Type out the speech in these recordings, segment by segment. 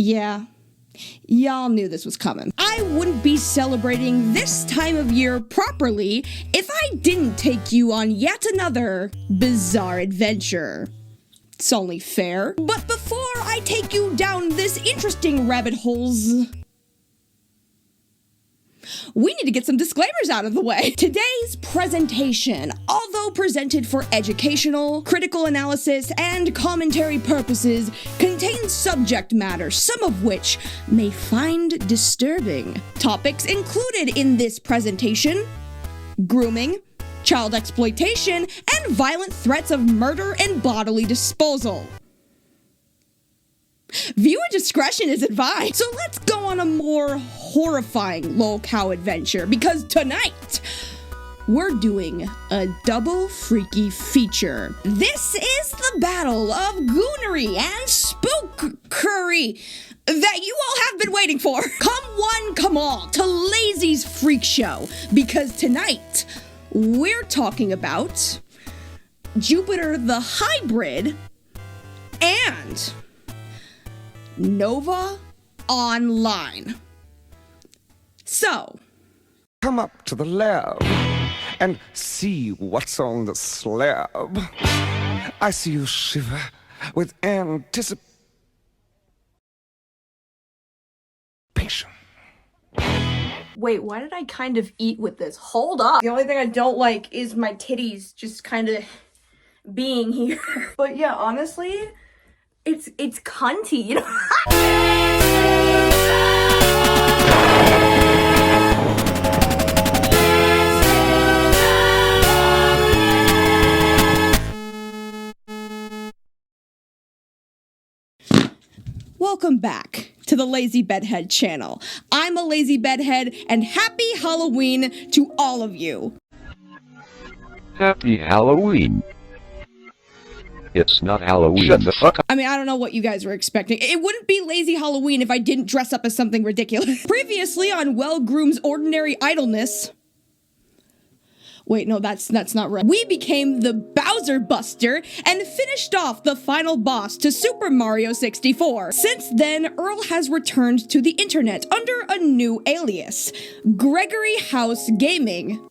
Yeah, y'all knew this was coming. I wouldn't be celebrating this time of year properly if I didn't take you on yet another bizarre adventure. It's only fair. But before I take you down this interesting rabbit holes, we need to get some disclaimers out of the way. Today's presentation, although presented for educational, critical analysis, and commentary purposes, contains subject matter, some of which may find disturbing. Topics included in this presentation: grooming, child exploitation, and violent threats of murder and bodily disposal. Viewer discretion is advised. So let's go on a more horrifying LOLCow adventure, because tonight we're doing a double freaky feature. This is the battle of goonery and spookery that you all have been waiting for. Come one, come all to Lazy's Freak Show, because tonight we're talking about JupiterTheHybrid and Nova Online. So, come up to the lab and see what's on the slab. I see you shiver with anticipation. wait, why did I kind of eat with this? Hold up. The only thing I don't like is my titties just kind of being here. But yeah, honestly, it's cunty, you know? Welcome back to the Lazy Bedhead channel. I'm a lazy bedhead, and happy Halloween to all of you. Happy Halloween. It's not Halloween. Shut the fuck up. I mean, I don't know what you guys were expecting. It wouldn't be Lazy Halloween if I didn't dress up as something ridiculous. Previously on Well Groom's Ordinary Idleness. Wait, no, that's not right. We became the Bowser Buster and finished off the final boss to Super Mario 64. Since then, Earl has returned to the internet under a new alias, Gregory House Gaming.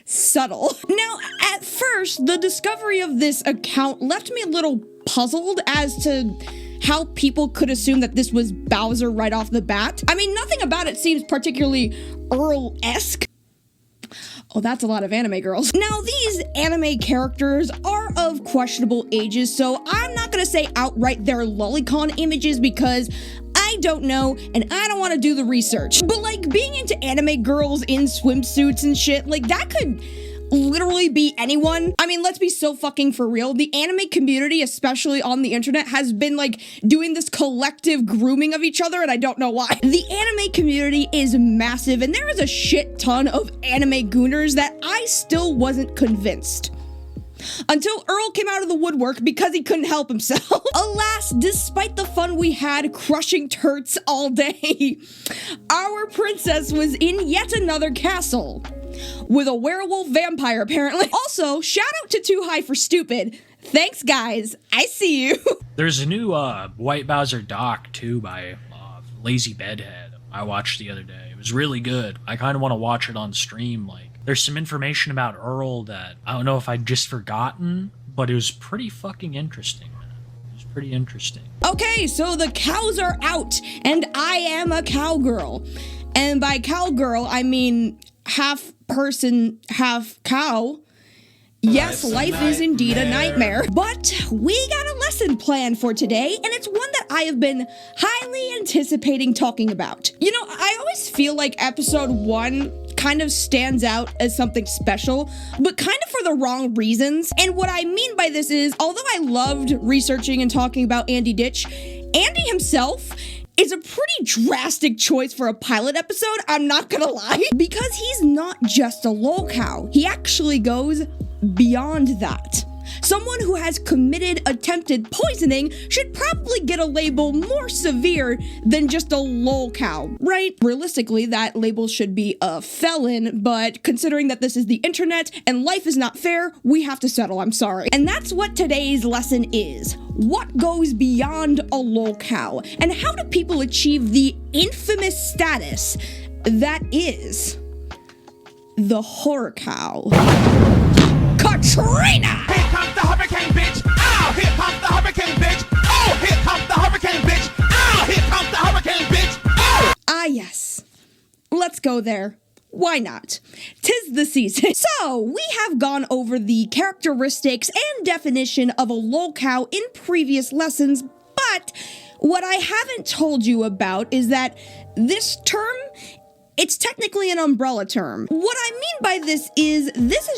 Subtle. Now, at first, the discovery of this account left me a little puzzled as to how people could assume that this was Bowser right off the bat. I mean, nothing about it seems particularly Earl-esque. Oh, that's a lot of anime girls. Now, these anime characters are of questionable ages, so I'm not gonna say outright they're lolicon images because I don't know, and I don't want to do the research. But, like, being into anime girls in swimsuits and shit, like, that could literally be anyone. I mean, let's be so fucking for real. The anime community, especially on the internet, has been, like, doing this collective grooming of each other, and I don't know why. The anime community is massive, and there is a shit ton of anime gooners that I still wasn't convinced. Until Earl came out of the woodwork because he couldn't help himself. Alas, despite the fun we had crushing turts all day, our princess was in yet another castle. With a werewolf vampire, apparently. Also, shout out to Too High for Stupid. Thanks, guys. I see you. There's a new White Bowser doc, too, by Lazy Bedhead I watched the other day. It was really good. I kind of want to watch it on stream. Like, there's some information about Earl that I don't know if I'd just forgotten, but it was pretty fucking interesting, man. It was pretty interesting. Okay, so the cows are out, and I am a cowgirl. And by cowgirl, I mean half person, half cow. Yes, life is indeed a nightmare. But we got a lesson planned for today, and it's one that I have been highly anticipating talking about. You know, I always feel like episode 1 kind of stands out as something special, but kind of for the wrong reasons. And what I mean by this is, although I loved researching and talking about Andy Ditch, Andy himself is a pretty drastic choice for a pilot episode, I'm not gonna lie. Because he's not just a LOLCow, he actually goes beyond that. Someone who has committed attempted poisoning should probably get a label more severe than just a LOLCow, right? Realistically, that label should be a felon, but considering that this is the internet and life is not fair, we have to settle, I'm sorry. And that's what today's lesson is. What goes beyond a LOLCow, and how do people achieve the infamous status that is the HorrorCow? Katrina! Here comes the hurricane, bitch! Ow! Here comes the hurricane, bitch! Oh! Here comes the hurricane, bitch! Ow! Here comes the hurricane, bitch! Oh! Ah, yes. Let's go there. Why not? 'Tis the season. So, we have gone over the characteristics and definition of a LOLCow in previous lessons, but what I haven't told you about is that this term, it's technically an umbrella term. What I mean by this is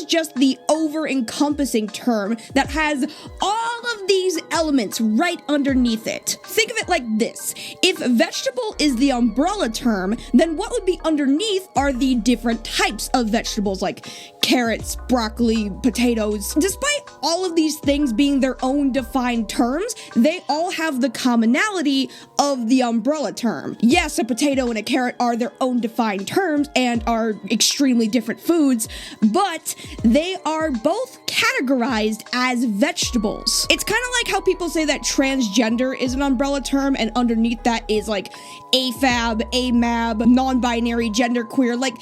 just the over-encompassing term that has all of these elements right underneath it. Think of it like this. If vegetable is the umbrella term, then what would be underneath are the different types of vegetables like carrots, broccoli, potatoes. Despite all of these things being their own defined terms, they all have the commonality of the umbrella term. Yes, a potato and a carrot are their own defined terms and are extremely different foods, but they are both categorized as vegetables. It's kind of like how people say that transgender is an umbrella term and underneath that is like AFAB, AMAB, non-binary, genderqueer, like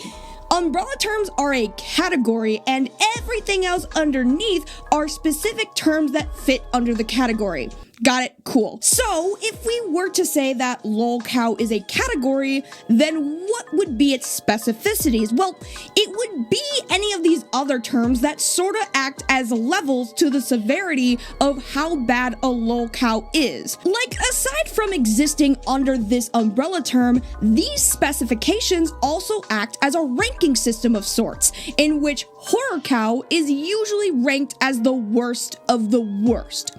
umbrella terms are a category and everything else underneath are specific terms that fit under the category. Got it? Cool. So, if we were to say that LOLCow is a category, then what would be its specificities? Well, it would be any of these other terms that sort of act as levels to the severity of how bad a LOLCow is. Like, aside from existing under this umbrella term, these specifications also act as a ranking system of sorts, in which HorrorCow is usually ranked as the worst of the worst.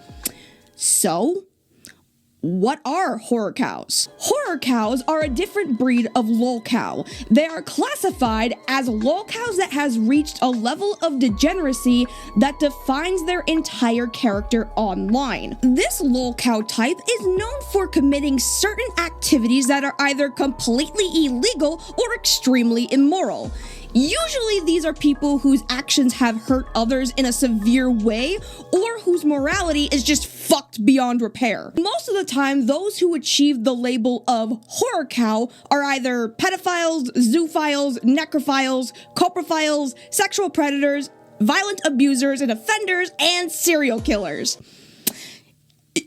So, what are HorrorCows? HorrorCows are a different breed of LOLCow. They are classified as LOLCows that has reached a level of degeneracy that defines their entire character online. This LOLCow type is known for committing certain activities that are either completely illegal or extremely immoral. Usually these are people whose actions have hurt others in a severe way, or whose morality is just fucked beyond repair. Most of the time, those who achieve the label of HorrorCow are either pedophiles, zoophiles, necrophiles, coprophiles, sexual predators, violent abusers and offenders, and serial killers.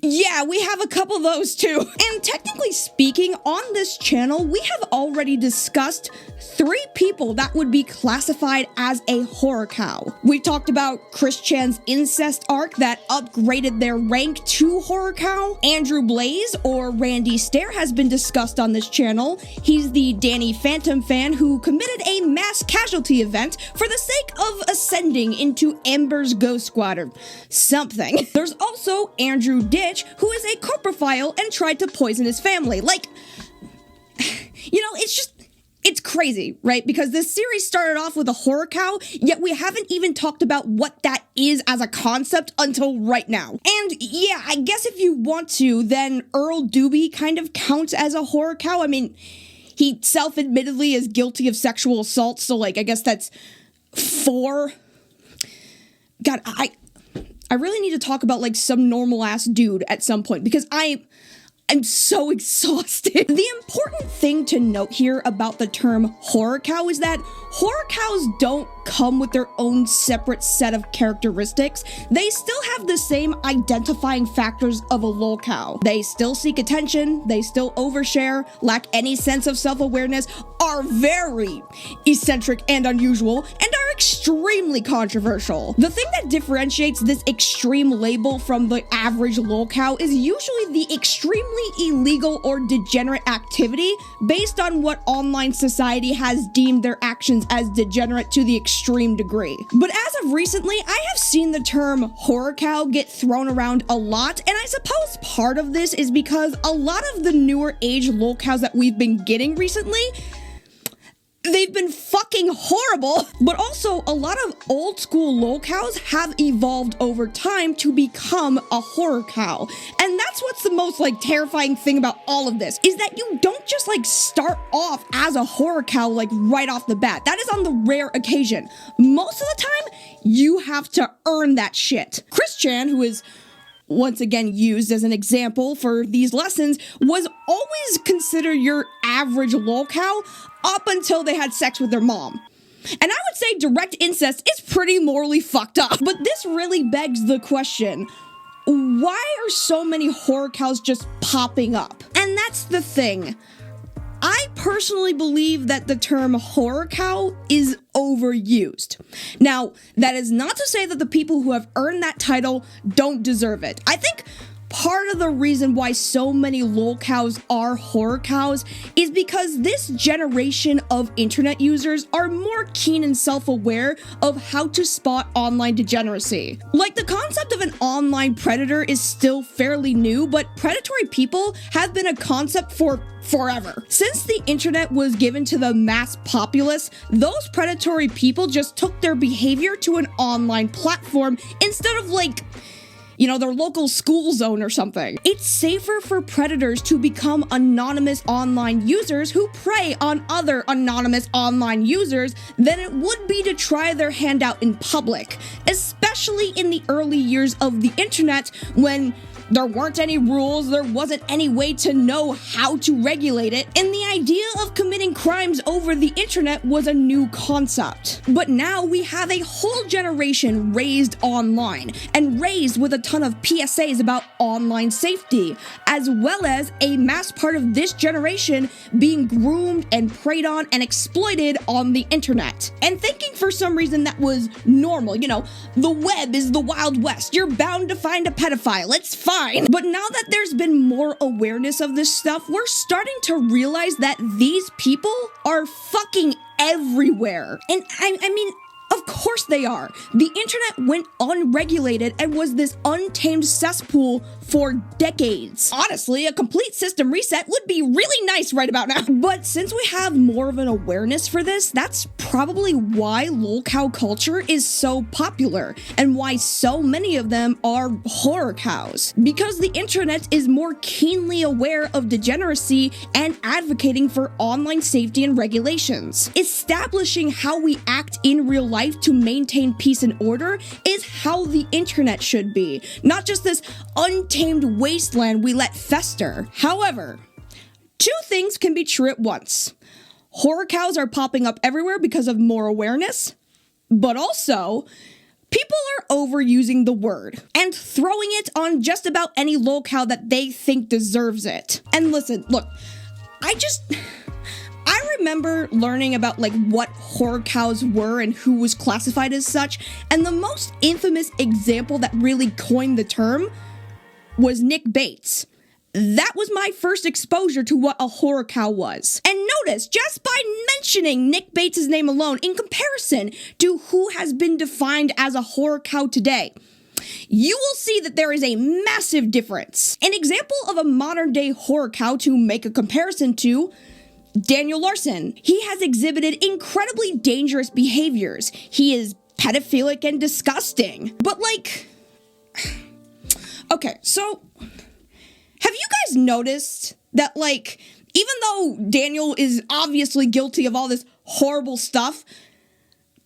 Yeah, we have a couple of those too. And technically speaking, on this channel, we have already discussed 3 people that would be classified as a HorrorCow. We talked about Chris Chan's incest arc that upgraded their rank to HorrorCow. Andrew Blaze, or Randy Stare, has been discussed on this channel. He's the Danny Phantom fan who committed a mass casualty event for the sake of ascending into Amber's Ghost Squad or something. There's also Andrew Ditch, who is a coprophile and tried to poison his family. Like, you know, it's crazy, right? Because this series started off with a HorrorCow, yet we haven't even talked about what that is as a concept until right now. And yeah, I guess if you want to, then Earl Doobie kind of counts as a HorrorCow. I mean, he self-admittedly is guilty of sexual assault, so like, I guess that's 4. God, I really need to talk about like some normal ass dude at some point because I'm so exhausted. The important thing to note here about the term HorrorCow is that HorrorCows don't come with their own separate set of characteristics. They still have the same identifying factors of a LOLCow. They still seek attention, they still overshare, lack any sense of self-awareness, are very eccentric and unusual, and are extremely controversial. The thing that differentiates this extreme label from the average LOLCow is usually the extremely illegal or degenerate activity based on what online society has deemed their actions as degenerate to the extreme degree. But as of recently, I have seen the term HorrorCow get thrown around a lot, and I suppose part of this is because a lot of the newer age LOLCows that we've been getting recently, they've been fucking horrible. But also, a lot of old school LOLCows have evolved over time to become a horror cow. And that's what's the most like terrifying thing about all of this, is that you don't just like start off as a horror cow like right off the bat. That is on the rare occasion. Most of the time, you have to earn that shit. Chris Chan, who is once again used as an example for these lessons, was always considered your average LOLCow up until they had sex with their mom. And I would say direct incest is pretty morally fucked up. But this really begs the question, why are so many horror cows just popping up? And that's the thing. I personally believe that the term horror cow is overused. Now, that is not to say that the people who have earned that title don't deserve it. I think part of the reason why so many LOLCows are horror cows is because this generation of internet users are more keen and self-aware of how to spot online degeneracy. Like, the concept of an online predator is still fairly new, but predatory people have been a concept for forever. Since the internet was given to the mass populace, those predatory people just took their behavior to an online platform instead of like, you know, their local school zone or something. It's safer for predators to become anonymous online users who prey on other anonymous online users than it would be to try their hand out in public, especially in the early years of the internet when there weren't any rules, there wasn't any way to know how to regulate it, and the idea of committing crimes over the internet was a new concept. But now we have a whole generation raised online, and raised with a ton of PSAs about online safety, as well as a mass part of this generation being groomed and preyed on and exploited on the internet. And thinking for some reason that was normal, you know, the web is the Wild West, you're bound to find a pedophile, it's fine. But now that there's been more awareness of this stuff, we're starting to realize that these people are fucking everywhere. And I mean, of course they are. The internet went unregulated and was this untamed cesspool for decades. Honestly, a complete system reset would be really nice right about now. But since we have more of an awareness for this, that's probably why LOLCow culture is so popular and why so many of them are horror cows. Because the internet is more keenly aware of degeneracy and advocating for online safety and regulations. Establishing how we act in real life to maintain peace and order is how the internet should be, not just this untamed wasteland we let fester. However, two things can be true at once. Horror cows are popping up everywhere because of more awareness, but also people are overusing the word and throwing it on just about any LOLCow that they think deserves it. And listen, look, I remember learning about like what horror cows were and who was classified as such, and the most infamous example that really coined the term was Nick Bates. That was my first exposure to what a horror cow was. And notice, just by mentioning Nick Bates' name alone in comparison to who has been defined as a horror cow today, you will see that there is a massive difference. An example of a modern day horror cow to make a comparison to: Daniel Larson. He has exhibited incredibly dangerous behaviors. He is pedophilic and disgusting. But like, okay, so have you guys noticed that, like, even though Daniel is obviously guilty of all this horrible stuff,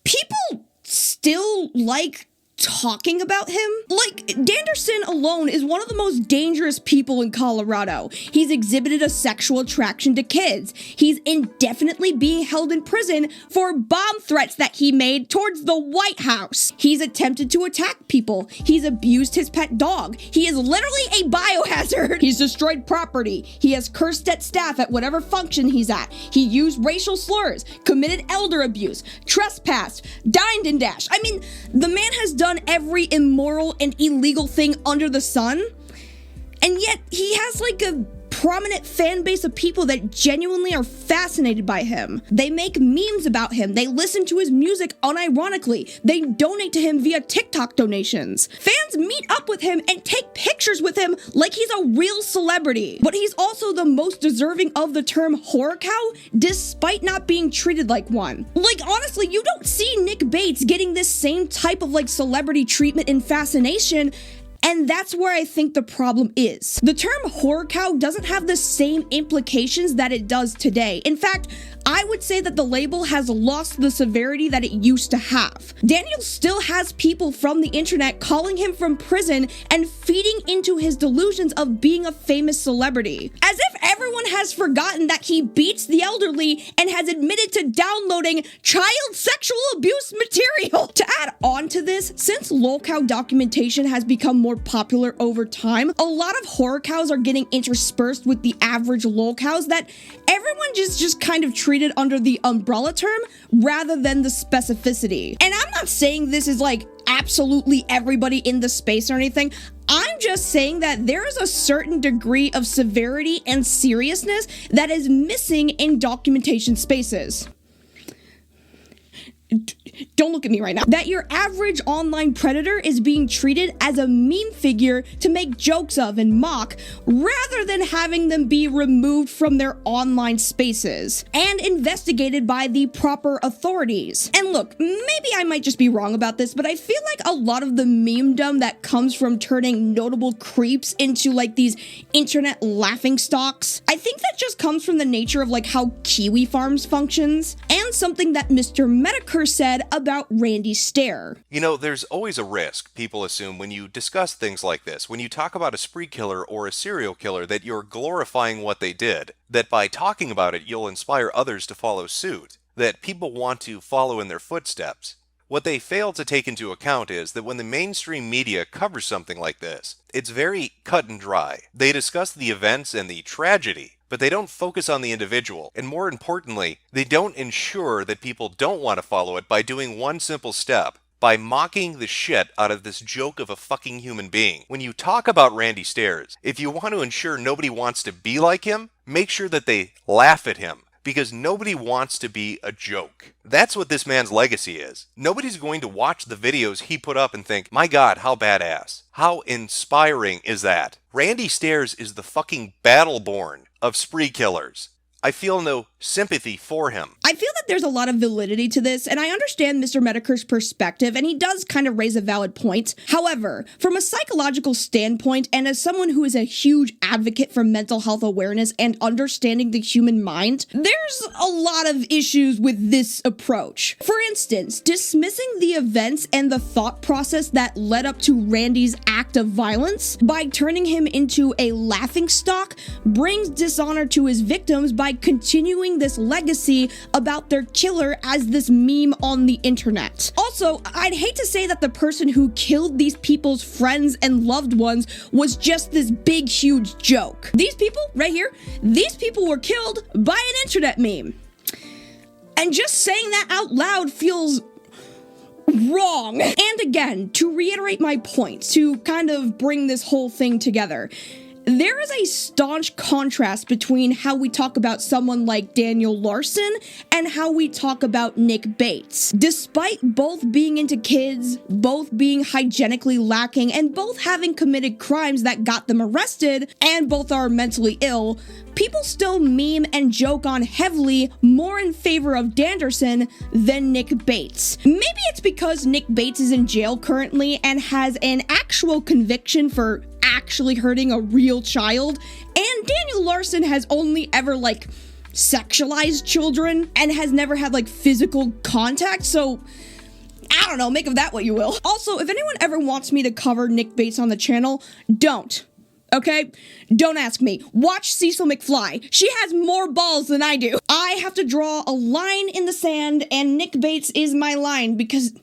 people still like talking about him? Like, Danderson alone is one of the most dangerous people in Colorado. He's exhibited a sexual attraction to kids. He's indefinitely being held in prison for bomb threats that he made towards the White House. He's attempted to attack people. He's abused his pet dog. He is literally a biohazard. He's destroyed property. He has cursed at staff at whatever function he's at. He used racial slurs, committed elder abuse, trespassed, dined and dashed. I mean, the man has done every immoral and illegal thing under the sun, and yet he has like a prominent fan base of people that genuinely are fascinated by him. They make memes about him, they listen to his music unironically, they donate to him via TikTok donations. Fans meet up with him and take pictures with him like he's a real celebrity. But he's also the most deserving of the term HorrorCow, despite not being treated like one. Like, honestly, you don't see Nick Bates getting this same type of, like, celebrity treatment and fascination, and that's where I think the problem is. The term HorrorCow doesn't have the same implications that it does today. In fact, I would say that the label has lost the severity that it used to have. Daniel still has people from the internet calling him from prison and feeding into his delusions of being a famous celebrity. As if everyone has forgotten that he beats the elderly and has admitted to downloading child sexual abuse material. To add on to this, since LOLCow documentation has become more popular over time, a lot of HorrorCows are getting interspersed with the average LOLCows that everyone just kind of treated under the umbrella term rather than the specificity. And I'm not saying this is like absolutely everybody in the space or anything. I'm just saying that there is a certain degree of severity and seriousness that is missing in documentation spaces. Don't look at me right now. That your average online predator is being treated as a meme figure to make jokes of and mock, rather than having them be removed from their online spaces and investigated by the proper authorities. And look, maybe I might just be wrong about this, but I feel like a lot of the memedom that comes from turning notable creeps into like these internet laughing stocks, I think that just comes from the nature of like how Kiwi Farms functions, and something that Mr. Medicare said about Randy Stare. You know, there's always a risk, people assume, when you discuss things like this. When you talk about a spree killer or a serial killer, that you're glorifying what they did. That by talking about it, you'll inspire others to follow suit. That people want to follow in their footsteps. What they fail to take into account is that when the mainstream media covers something like this, it's very cut and dry. They discuss the events and the tragedy, but they don't focus on the individual, and more importantly, they don't ensure that people don't want to follow it by doing one simple step, by mocking the shit out of this joke of a fucking human being. When you talk about Randy Stairs, if you want to ensure nobody wants to be like him, make sure that they laugh at him, because nobody wants to be a joke. That's what this man's legacy is. Nobody's going to watch the videos he put up and think, my god, how badass. How inspiring is that? Randy Stairs is the fucking Battleborn of spree killers. I feel no sympathy for him. I feel that there's a lot of validity to this, and I understand Mr. Medicare's perspective, and he does kind of raise a valid point. However, from a psychological standpoint, and as someone who is a huge advocate for mental health awareness and understanding the human mind, there's a lot of issues with this approach. For instance, dismissing the events and the thought process that led up to Randy's act of violence by turning him into a laughingstock brings dishonor to his victims by continuing this legacy about their killer as this meme on the internet. Also, I'd hate to say that the person who killed these people's friends and loved ones was just this big, huge joke. These people, right here, these people were killed by an internet meme. And just saying that out loud feels wrong. And again, to reiterate my point, to kind of bring this whole thing together, there is a staunch contrast between how we talk about someone like Daniel Larson and how we talk about Nick Bates. Despite both being into kids, both being hygienically lacking, and both having committed crimes that got them arrested, and both are mentally ill, people still meme and joke on heavily more in favor of Danderson than Nick Bates. Maybe it's because Nick Bates is in jail currently and has an actual conviction for actually hurting a real child, and Daniel Larson has only ever like sexualized children and has never had like physical contact, so I don't know, make of that what you will. Also, if anyone ever wants me to cover Nick Bates on the channel, don't. Okay? Don't ask me. Watch Cecil McFly. She has more balls than I do. I have to draw a line in the sand, and Nick Bates is my line because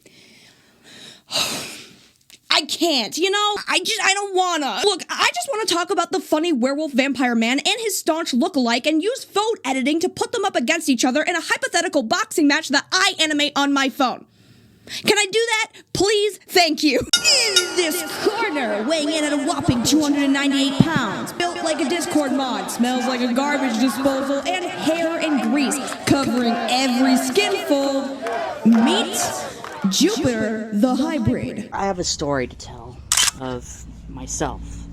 I can't, you know? I don't wanna. Look, I just wanna talk about the funny werewolf vampire man and his staunch lookalike and use phone editing to put them up against each other in a hypothetical boxing match that I animate on my phone. Can I do that? Please? Thank you. In this corner, weighing in at a whopping 298 pounds, built like a Discord mod, smells like a garbage disposal, and hair and grease covering every skinfold, meet Jupiter the Hybrid. I have a story to tell of myself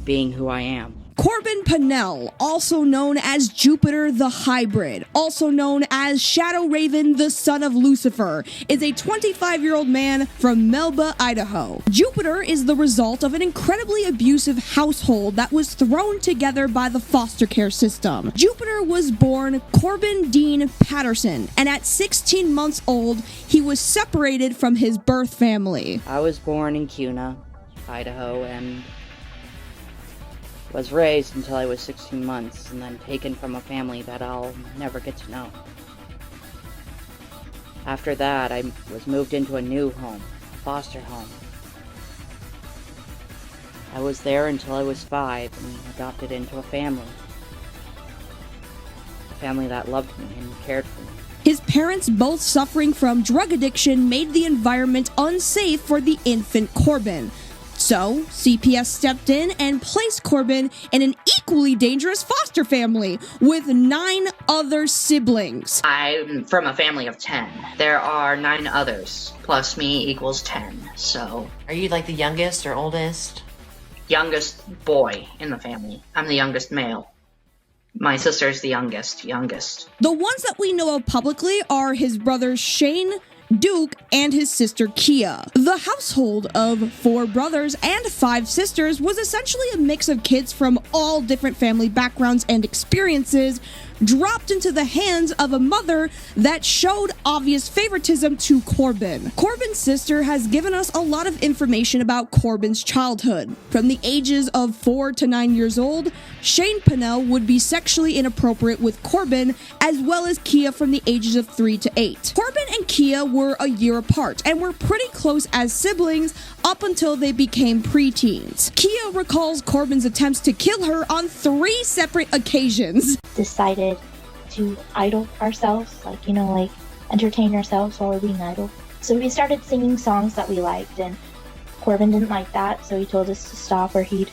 being who I am. Corbin Pennell, also known as Jupiter the Hybrid, also known as Shadow Raven, the son of Lucifer, is a 25-year-old man from Melba, Idaho. Jupiter is the result of an incredibly abusive household that was thrown together by the foster care system. Jupiter was born Corbin Dean Patterson, and at 16 months old, he was separated from his birth family. I was born in Kuna, Idaho, and was raised until I was 16 months, and then taken from a family that I'll never get to know. After that, I was moved into a new home, a foster home. I was there until I was 5 and adopted into a family that loved me and cared for me. His parents, both suffering from drug addiction, made the environment unsafe for the infant Corbin. So, CPS stepped in and placed Corbin in an equally dangerous foster family with 9 other siblings. I'm from a family of 10. There are 9 others, plus me equals 10, so... Are you like the youngest or oldest? Youngest boy in the family. I'm the youngest male. My sister's the youngest. The ones that we know of publicly are his brothers Shane, Duke, and his sister Kia. The household of 4 brothers and 5 sisters was essentially a mix of kids from all different family backgrounds and experiences, dropped into the hands of a mother that showed obvious favoritism to Corbin. Corbin's sister has given us a lot of information about Corbin's childhood. From the ages of 4 to 9 years old, Shane Pennell would be sexually inappropriate with Corbin, as well as Kia from the ages of 3 to 8. Corbin and Kia were a year apart and were pretty close as siblings up until they became preteens. Kia recalls Corbin's attempts to kill her on 3 separate occasions. Decided to idle ourselves, like entertain ourselves while we're being idle. So we started singing songs that we liked, and Corbin didn't like that, so he told us to stop or he'd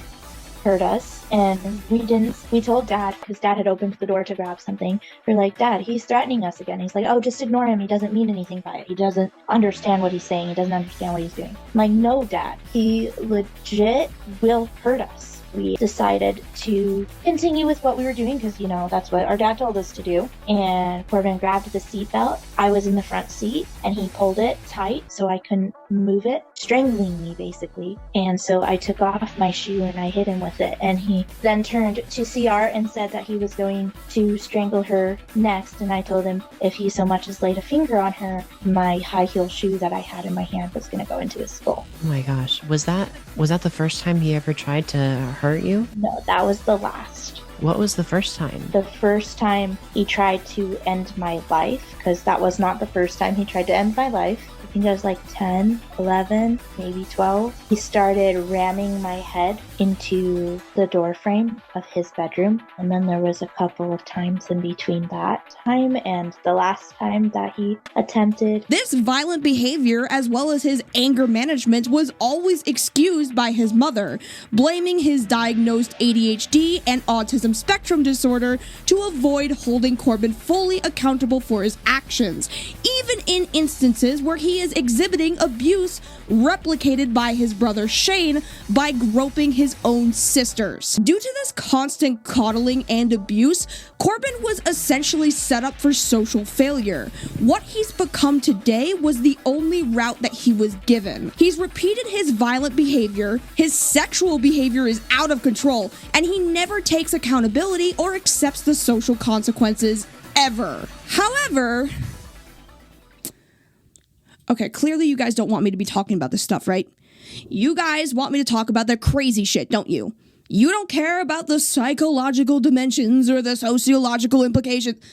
hurt us. And we didn't. We told Dad, because Dad had opened the door to grab something. We're like, Dad, he's threatening us again. He's like, oh, just ignore him. He doesn't mean anything by it. He doesn't understand what he's saying. He doesn't understand what he's doing. I'm like, no, Dad. He legit will hurt us. We decided to continue with what we were doing because, that's what our dad told us to do. And Corbin grabbed the seatbelt. I was in the front seat and he pulled it tight so I couldn't move it, strangling me basically. And so I took off my shoe and I hit him with it. And he then turned to CR and said that he was going to strangle her next. And I told him if he so much as laid a finger on her, my high heel shoe that I had in my hand was going to go into his skull. Oh my gosh. Was that the first time he ever tried to hurt you? No, that was the last. What was the first time? The first time he tried to end my life, because that was not the first time he tried to end my life. I think I was like 10, 11, maybe 12. He started ramming my head into the door frame of his bedroom. And then there was a couple of times in between that time and the last time that he attempted. This violent behavior, as well as his anger management, was always excused by his mother, blaming his diagnosed ADHD and autism spectrum disorder to avoid holding Corbin fully accountable for his actions, even in instances where he is exhibiting abuse replicated by his brother Shane by groping his own sisters. Due to this constant coddling and abuse, Corbin was essentially set up for social failure. What he's become today was the only route that he was given. He's repeated his violent behavior, his sexual behavior is out of control, and he never takes accountability or accepts the social consequences ever. However, okay, clearly you guys don't want me to be talking about this stuff, right? You guys want me to talk about the crazy shit, don't you? You don't care about the psychological dimensions or the sociological implications.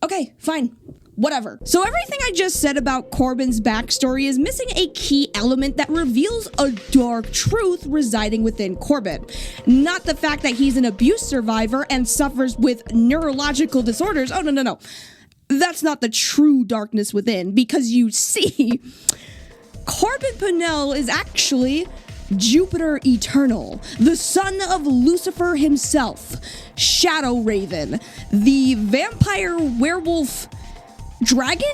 Okay, fine. Whatever. So everything I just said about Corbin's backstory is missing a key element that reveals a dark truth residing within Corbin. Not the fact that he's an abuse survivor and suffers with neurological disorders. Oh, no. that's not the true darkness within, because you see, Corbin Pinnell is actually Jupiter Eternal, the son of Lucifer himself, Shadow Raven, the vampire werewolf dragon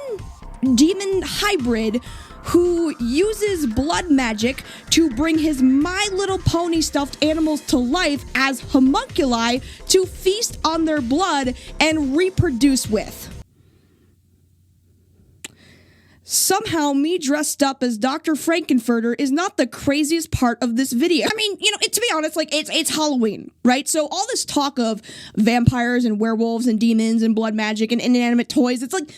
demon hybrid who uses blood magic to bring his My Little Pony stuffed animals to life as homunculi to feast on their blood and reproduce with. Somehow, me dressed up as Dr. Frankenfurter is not the craziest part of this video. I mean, you know, to be honest, like, it's Halloween, right? So all this talk of vampires and werewolves and demons and blood magic and inanimate toys, it's like,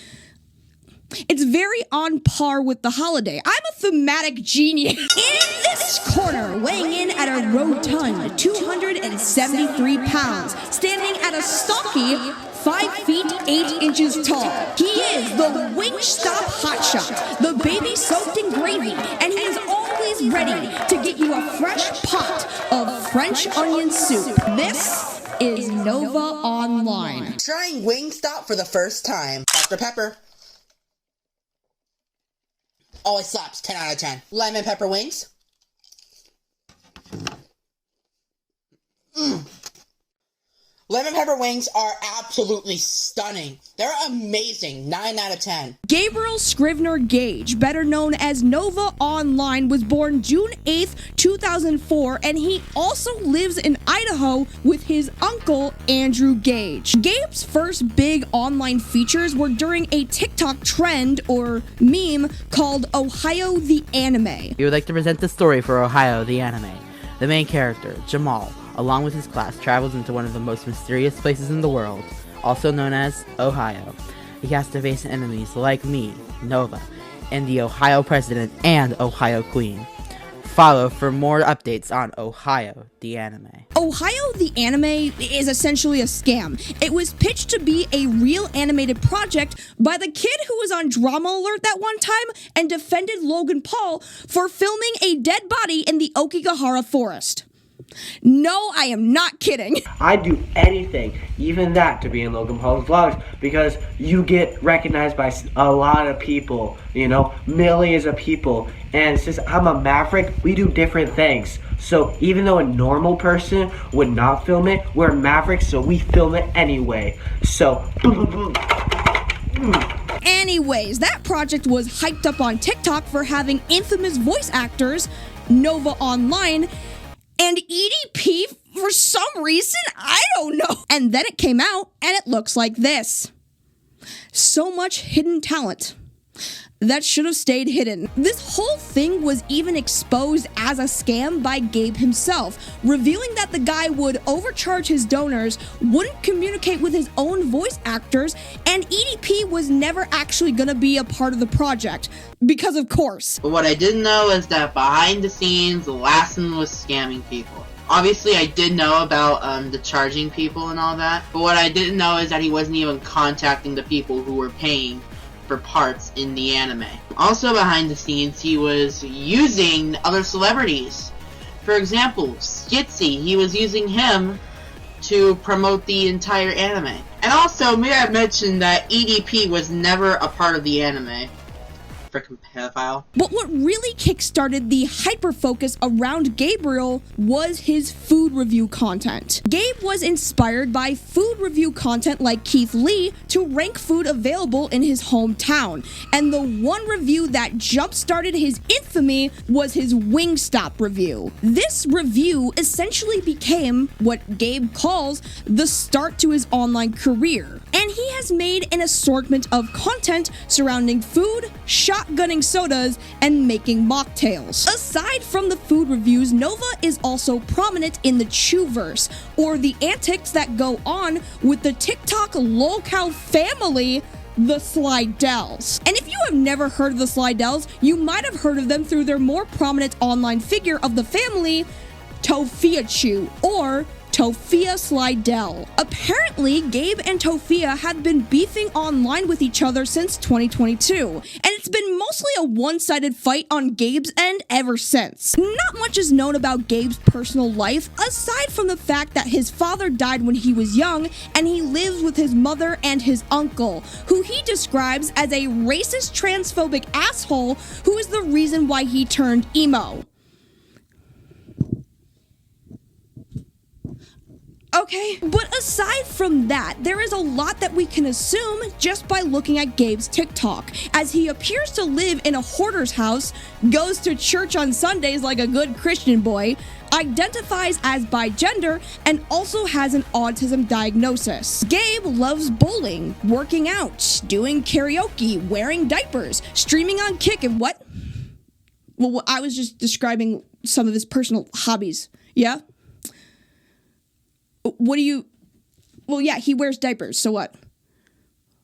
it's very on par with the holiday. I'm a thematic genius. In this corner, weighing in at a rotund 273 pounds, standing at a stocky 5 feet 8 inches tall. He is the Wingstop Hotshot, the baby soaked in gravy, and he is always ready to get you a fresh pot of French onion soup. This is Nova Online. Trying Wingstop for the first time. Dr. Pepper. Always slaps, 10 out of 10. Lemon pepper wings. Lemon pepper wings are absolutely stunning. They're amazing. 9 out of 10. Gabriel Scrivener Gage, better known as Nova Online, was born June 8th, 2004, and he also lives in Idaho with his uncle, Andrew Gage. Gabe's first big online features were during a TikTok trend, or meme, called Ohio the Anime. We would like to present the story for Ohio the Anime. The main character, Jamal, along with his class, travels into one of the most mysterious places in the world, also known as Ohio. He has to face enemies like me, Nova, and the Ohio President and Ohio Queen. Follow for more updates on Ohio the Anime. Ohio the Anime is essentially a scam. It was pitched to be a real animated project by the kid who was on Drama Alert that one time and defended Logan Paul for filming a dead body in the Okigahara forest. No, I am not kidding. I'd do anything, even that, to be in Logan Paul's vlogs, because you get recognized by a lot of people, you know, millions of people, and since I'm a maverick, we do different things. So even though a normal person would not film it, we're mavericks, so we film it anyway. So, anyways, that project was hyped up on TikTok for having infamous voice actors, Nova Online, and EDP for some reason, I don't know. And then it came out, and it looks like this. So much hidden talent that should have stayed hidden. This whole thing was even exposed as a scam by Gabe himself, revealing that the guy would overcharge his donors, wouldn't communicate with his own voice actors, and EDP was never actually gonna be a part of the project. Because of course. But what I didn't know is that behind the scenes, Lassen was scamming people. Obviously, I did know about the charging people and all that, but what I didn't know is that he wasn't even contacting the people who were paying for parts in the anime. Also behind the scenes, he was using other celebrities. For example, Skitsy, he was using him to promote the entire anime. And also, may I mention that EDP was never a part of the anime. Frickin' pedophile. But what really kickstarted the hyper-focus around Gabriel was his food review content. Gabe was inspired by food review content like Keith Lee to rank food available in his hometown, and the one review that jump-started his infamy was his Wingstop review. This review essentially became what Gabe calls the start to his online career, and he has made an assortment of content surrounding food, shotgunning sodas, and making mocktails. Aside from the food reviews, Nova is also prominent in the Chewverse, or the antics that go on with the TikTok LOLCow family, the Slydells. And if you have never heard of the Slydells, you might have heard of them through their more prominent online figure of the family, Tofiachu, or Tofia Slidell. Apparently, Gabe and Tofia have been beefing online with each other since 2022, and it's been mostly a one-sided fight on Gabe's end ever since. Not much is known about Gabe's personal life, aside from the fact that his father died when he was young, and he lives with his mother and his uncle, who he describes as a racist, transphobic asshole who is the reason why he turned emo. Okay, but aside from that, there is a lot that we can assume just by looking at Gabe's TikTok, as he appears to live in a hoarder's house, goes to church on Sundays like a good Christian boy, identifies as bigender, and also has an autism diagnosis. Gabe loves bowling, working out, doing karaoke, wearing diapers, streaming on Kick, and what? Well, I was just describing some of his personal hobbies, yeah? What do you... Well, yeah, he wears diapers, so what?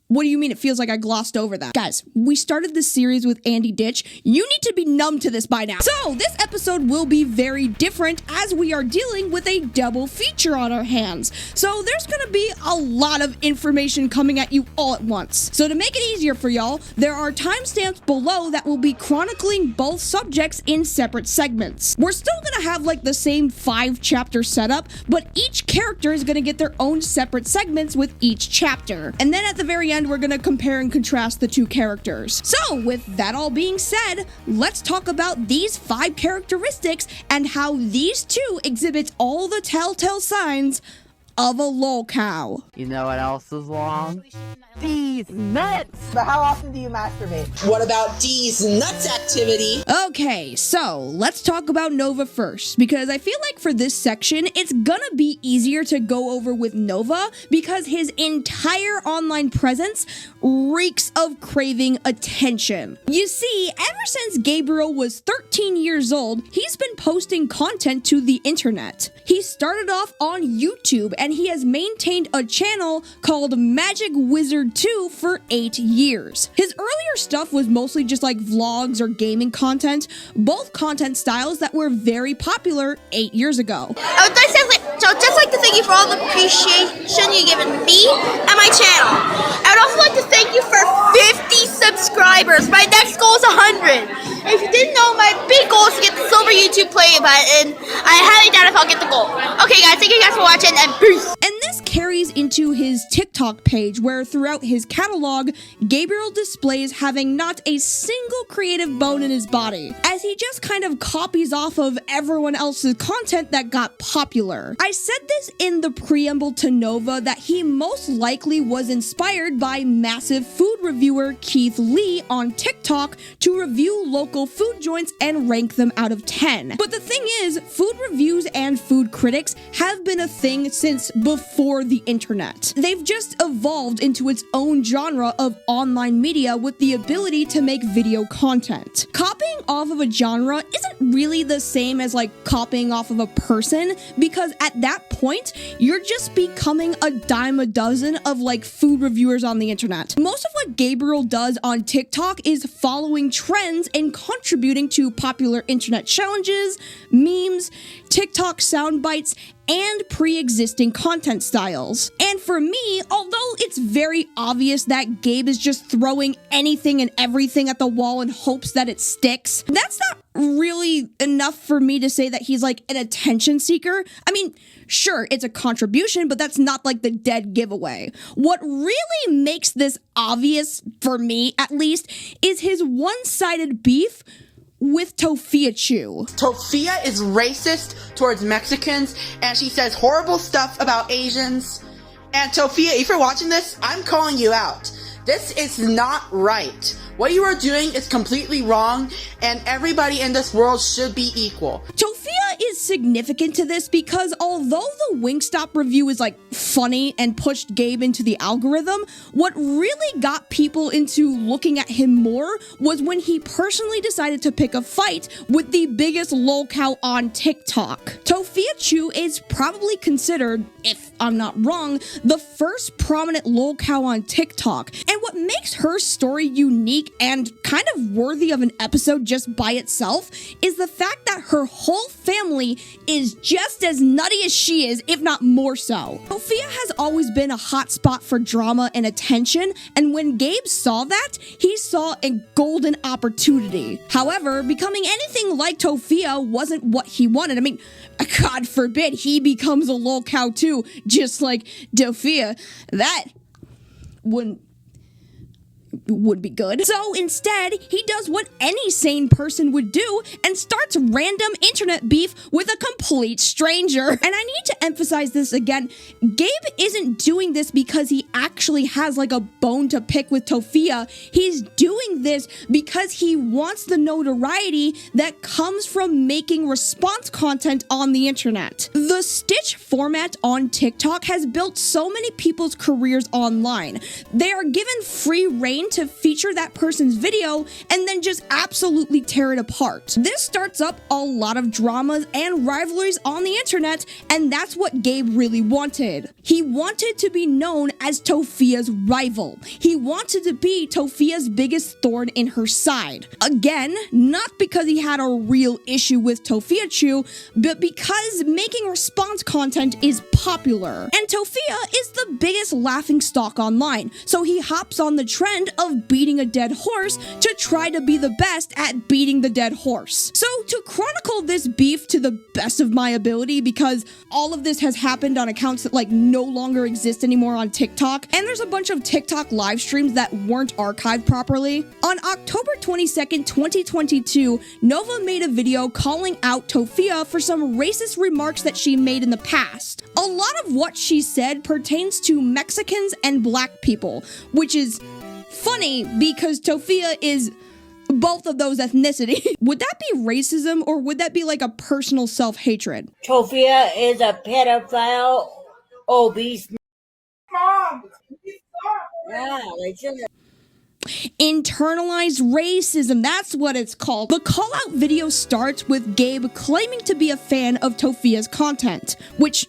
What do you mean? It feels like I glossed over that. Guys, we started this series with Andy Ditch. You need to be numb to this by now. So, this episode will be very different as we are dealing with a double feature on our hands. So, there's gonna be a lot of information coming at you all at once. So, to make it easier for y'all, there are timestamps below that will be chronicling both subjects in separate segments. We're still gonna have like the same 5-chapter setup, but each character is gonna get their own separate segments with each chapter. And then at the very end, we're gonna compare and contrast the two characters. So, with that all being said, let's talk about these 5 characteristics and how these two exhibit all the telltale signs of a LOLCow. You know what else is long? These nuts! But how often do you masturbate? What about D's nuts activity? Okay, so let's talk about Nova first, because I feel like for this section, it's gonna be easier to go over with Nova because his entire online presence reeks of craving attention. You see, ever since Gabriel was 13 years old, he's been posting content to the internet. He started off on YouTube and he has maintained a channel called Magic Wizard 2 for 8 years. His earlier stuff was mostly just like vlogs or gaming content, both content styles that were very popular 8 years ago. I'd just like to thank you for all the appreciation you've given me and my channel. I would also like to thank you for 50 subscribers. My next goal is 100. If you didn't know, my big goal is to get the silver YouTube play button. I highly doubt if I'll get the goal. Okay guys, thank you guys for watching and peace. And this carries into his TikTok page, where throughout his catalog, Gabriel displays having not a single creative bone in his body, as he just kind of copies off of everyone else's content that got popular. I said this in the preamble to Nova that he most likely was inspired by massive food reviewer Keith Lee on TikTok to review local food joints and rank them out of 10. But the thing is, food reviews and food critics have been a thing since before the internet. They've just evolved into its own genre of online media with the ability to make video content. Copying off of a genre isn't really the same as like copying off of a person, because at that point, you're just becoming a dime a dozen of like food reviewers on the internet. Most of what Gabriel does on TikTok is following trends and contributing to popular internet challenges, memes, TikTok sound bites, and pre-existing content styles. And for me, although it's very obvious that Gabe is just throwing anything and everything at the wall in hopes that it sticks, that's not really enough for me to say that he's like an attention seeker. I mean, sure, it's a contribution, but that's not like the dead giveaway. What really makes this obvious, for me at least, is his one-sided beef with Tofia Chew. Tofia is racist towards Mexicans, and she says horrible stuff about Asians. And Tofia, if you're watching this, I'm calling you out. This is not right. What you are doing is completely wrong, and everybody in this world should be equal. Tofia is significant to this because although the Wingstop review is like funny and pushed Gabe into the algorithm, what really got people into looking at him more was when he personally decided to pick a fight with the biggest LOLCow on TikTok. Tofia Chew is probably considered, if I'm not wrong, the first prominent LOLCow on TikTok, and what makes her story unique and kind of worthy of an episode just by itself is the fact that that her whole family is just as nutty as she is, if not more so. Tophia has always been a hot spot for drama and attention, and when Gabe saw that, he saw a golden opportunity. However, becoming anything like Tophia wasn't what he wanted. I mean, God forbid he becomes a LOLCow too, just like Tophia. That would be good. So instead, he does what any sane person would do and starts random internet beef with a complete stranger. And I need to emphasize this again, Gabe isn't doing this because he actually has like a bone to pick with Tophia. He's doing this because he wants the notoriety that comes from making response content on the internet. The Stitch format on TikTok has built so many people's careers online. They are given free reign to feature that person's video and then just absolutely tear it apart. This starts up a lot of dramas and rivalries on the internet, and that's what Gabe really wanted. He wanted to be known as Tophia's rival. He wanted to be Tophia's biggest thorn in her side. Again, not because he had a real issue with Tophia Chew, but because making response content is popular. And Tophia is the biggest laughingstock online, so he hops on the trend of beating a dead horse to try to be the best at beating the dead horse. So to chronicle this beef to the best of my ability, because all of this has happened on accounts that like no longer exist anymore on TikTok, and there's a bunch of TikTok live streams that weren't archived properly. On October 22nd, 2022, Nova made a video calling out Tophia for some racist remarks that she made in the past. A lot of what she said pertains to Mexicans and black people, which is funny because Tophia is both of those ethnicities. Would that be racism or would that be like a personal self-hatred? Tophia is a pedophile, obese. Mom! Yeah, they shouldn't. Internalized racism, that's what it's called. The call-out video starts with Gabe claiming to be a fan of Tophia's content, which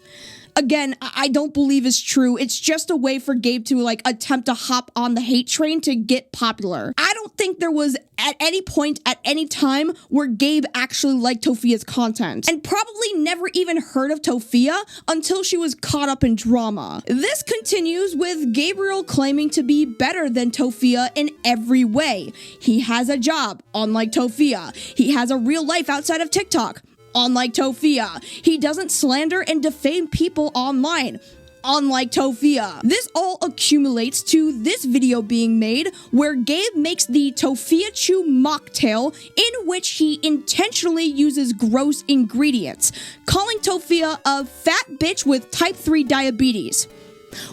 again, I don't believe is true. It's just a way for Gabe to like attempt to hop on the hate train to get popular. I don't think there was at any point at any time where Gabe actually liked Tophia's content, and probably never even heard of Tophia until she was caught up in drama. This continues with Gabriel claiming to be better than Tophia in every way. He has a job, unlike Tophia. He has a real life outside of TikTok, unlike Tophia. He doesn't slander and defame people online, unlike Tophia. This all accumulates to this video being made where Gabe makes the Tophia Chew mocktail, in which he intentionally uses gross ingredients, calling Tophia a fat bitch with type 3 diabetes,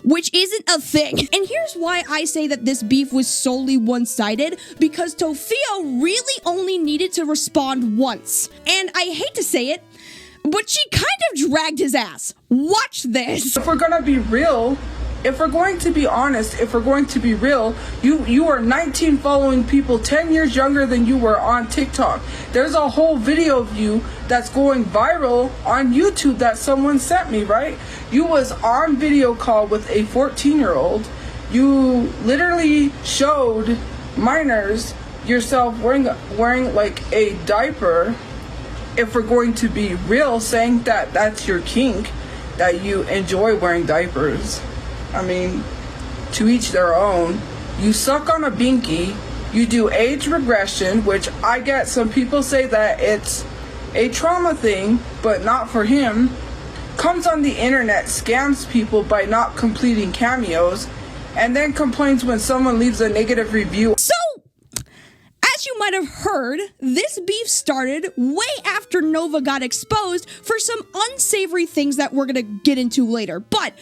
which isn't a thing. And here's why I say that this beef was solely one-sided, because Tophia really only needed to respond once. And I hate to say it, but she kind of dragged his ass. Watch this. If we're gonna be real, if we're going to be honest, if we're going to be real, you are 19 following people 10 years younger than you were on TikTok. There's a whole video of you that's going viral on YouTube that someone sent me, right? You was on video call with a 14-year-old. You literally showed minors yourself wearing like a diaper. If we're going to be real, saying that that's your kink, that you enjoy wearing diapers. I mean, to each their own. You suck on a binky, you do age regression, which I get some people say that it's a trauma thing, but not for him. Comes on the internet, scams people by not completing cameos, and then complains when someone leaves a negative review. So, as you might have heard, this beef started way after Nova got exposed for some unsavory things that we're gonna get into later, but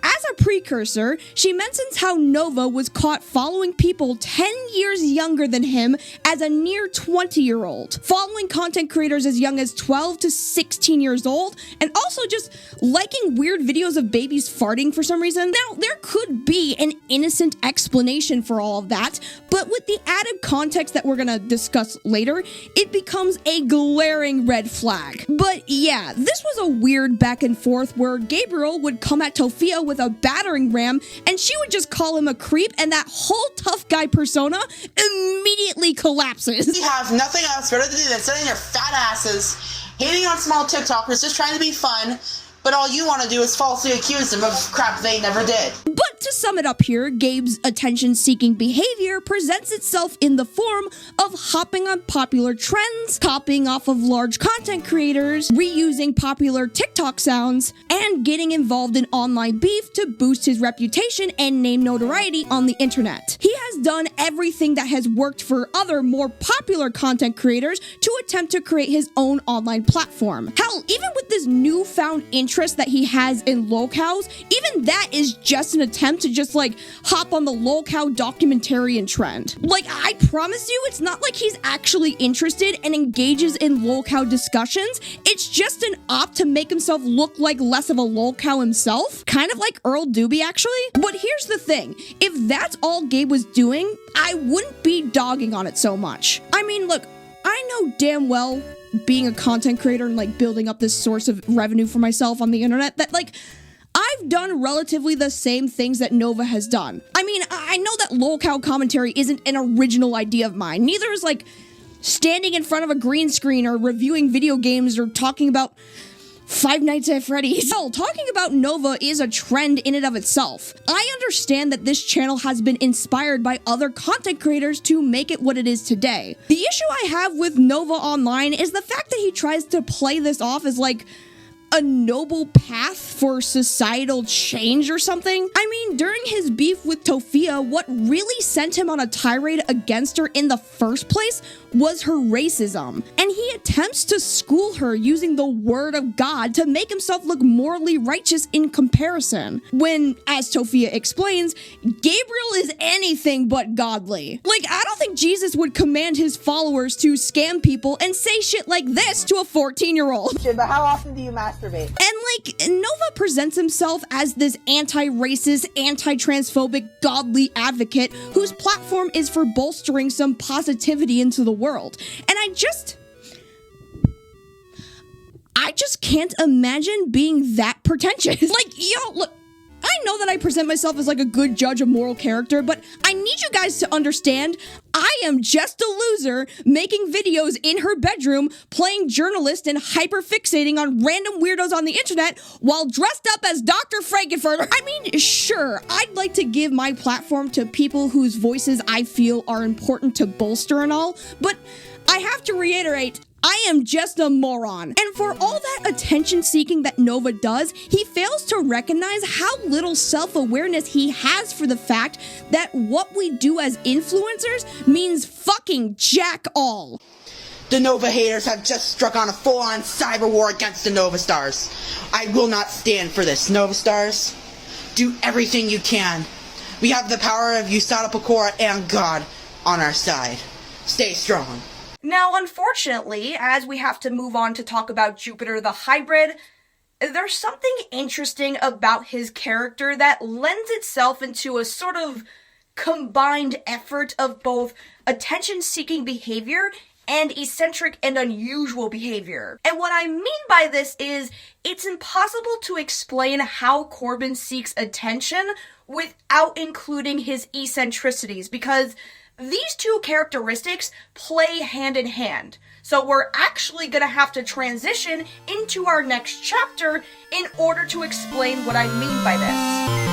as a precursor, she mentions how Nova was caught following people 10 years younger than him as a near 20-year-old, following content creators as young as 12 to 16 years old, and also just liking weird videos of babies farting for some reason. Now, there could be an innocent explanation for all of that, but with the added context that we're gonna discuss later, it becomes a glaring red flag. But yeah, this was a weird back and forth where Gabriel would come at Tophia with a battering ram, and she would just call him a creep, and that whole tough guy persona immediately collapses. You have nothing else better to do than sitting your fat asses, hating on small TikTokers, just trying to be fun, but all you want to do is falsely accuse them of crap they never did. But to sum it up here, Gabe's attention-seeking behavior presents itself in the form of hopping on popular trends, copying off of large content creators, reusing popular TikTok sounds, and getting involved in online beef to boost his reputation and name notoriety on the internet. He has done everything that has worked for other more popular content creators to attempt to create his own online platform. Hell, even with this newfound interest that he has in LOLCows, even that is just an attempt to just like hop on the LOLCow documentarian trend. Like, I promise you, it's not like he's actually interested and engages in LOLCow discussions. It's just an op to make himself look like less of a LOLCow himself. Kind of like Earl Doobie, actually. But here's the thing. If that's all Gabe was doing, I wouldn't be dogging on it so much. I mean, look, I know damn well, being a content creator and like building up this source of revenue for myself on the internet, that like I've done relatively the same things that Nova has done. I mean, I know that LOLCow commentary isn't an original idea of mine. Neither is like standing in front of a green screen or reviewing video games or talking about Five Nights at Freddy's. Hell, talking about Nova is a trend in and of itself. I understand that this channel has been inspired by other content creators to make it what it is today. The issue I have with Nova Online is the fact that he tries to play this off as like a noble path for societal change or something. I mean, during his beef with Tofia, what really sent him on a tirade against her in the first place was her racism, and he attempts to school her using the word of God to make himself look morally righteous in comparison, when, as Tofia explains, Gabriel is anything but godly. Like, I don't think Jesus would command his followers to scam people and say shit like this to a 14-year-old. But how often do you masturbate? And like, Nova presents himself as this anti-racist, anti-transphobic, godly advocate whose platform is for bolstering some positivity into the world. And I just can't imagine being that pretentious. Like, yo, look, I know that I present myself as like a good judge of moral character, but I need you guys to understand I am just a loser making videos in her bedroom, playing journalist and hyper-fixating on random weirdos on the internet while dressed up as Dr. Frankenfurter. I mean, sure, I'd like to give my platform to people whose voices I feel are important to bolster and all, but I have to reiterate, I am just a moron. And for all that attention-seeking that Nova does, he fails to recognize how little self-awareness he has for the fact that what we do as influencers means fucking jack all. The Nova haters have just struck on a full-on cyber war against the Nova Stars. I will not stand for this. Nova Stars, do everything you can. We have the power of USADA Pecora and God on our side. Stay strong. Now, unfortunately, as we have to move on to talk about JupiterTheHybrid, there's something interesting about his character that lends itself into a sort of combined effort of both attention-seeking behavior and eccentric and unusual behavior. And what I mean by this is, it's impossible to explain how Corbin seeks attention without including his eccentricities, because these two characteristics play hand in hand. So we're actually gonna have to transition into our next chapter in order to explain what I mean by this.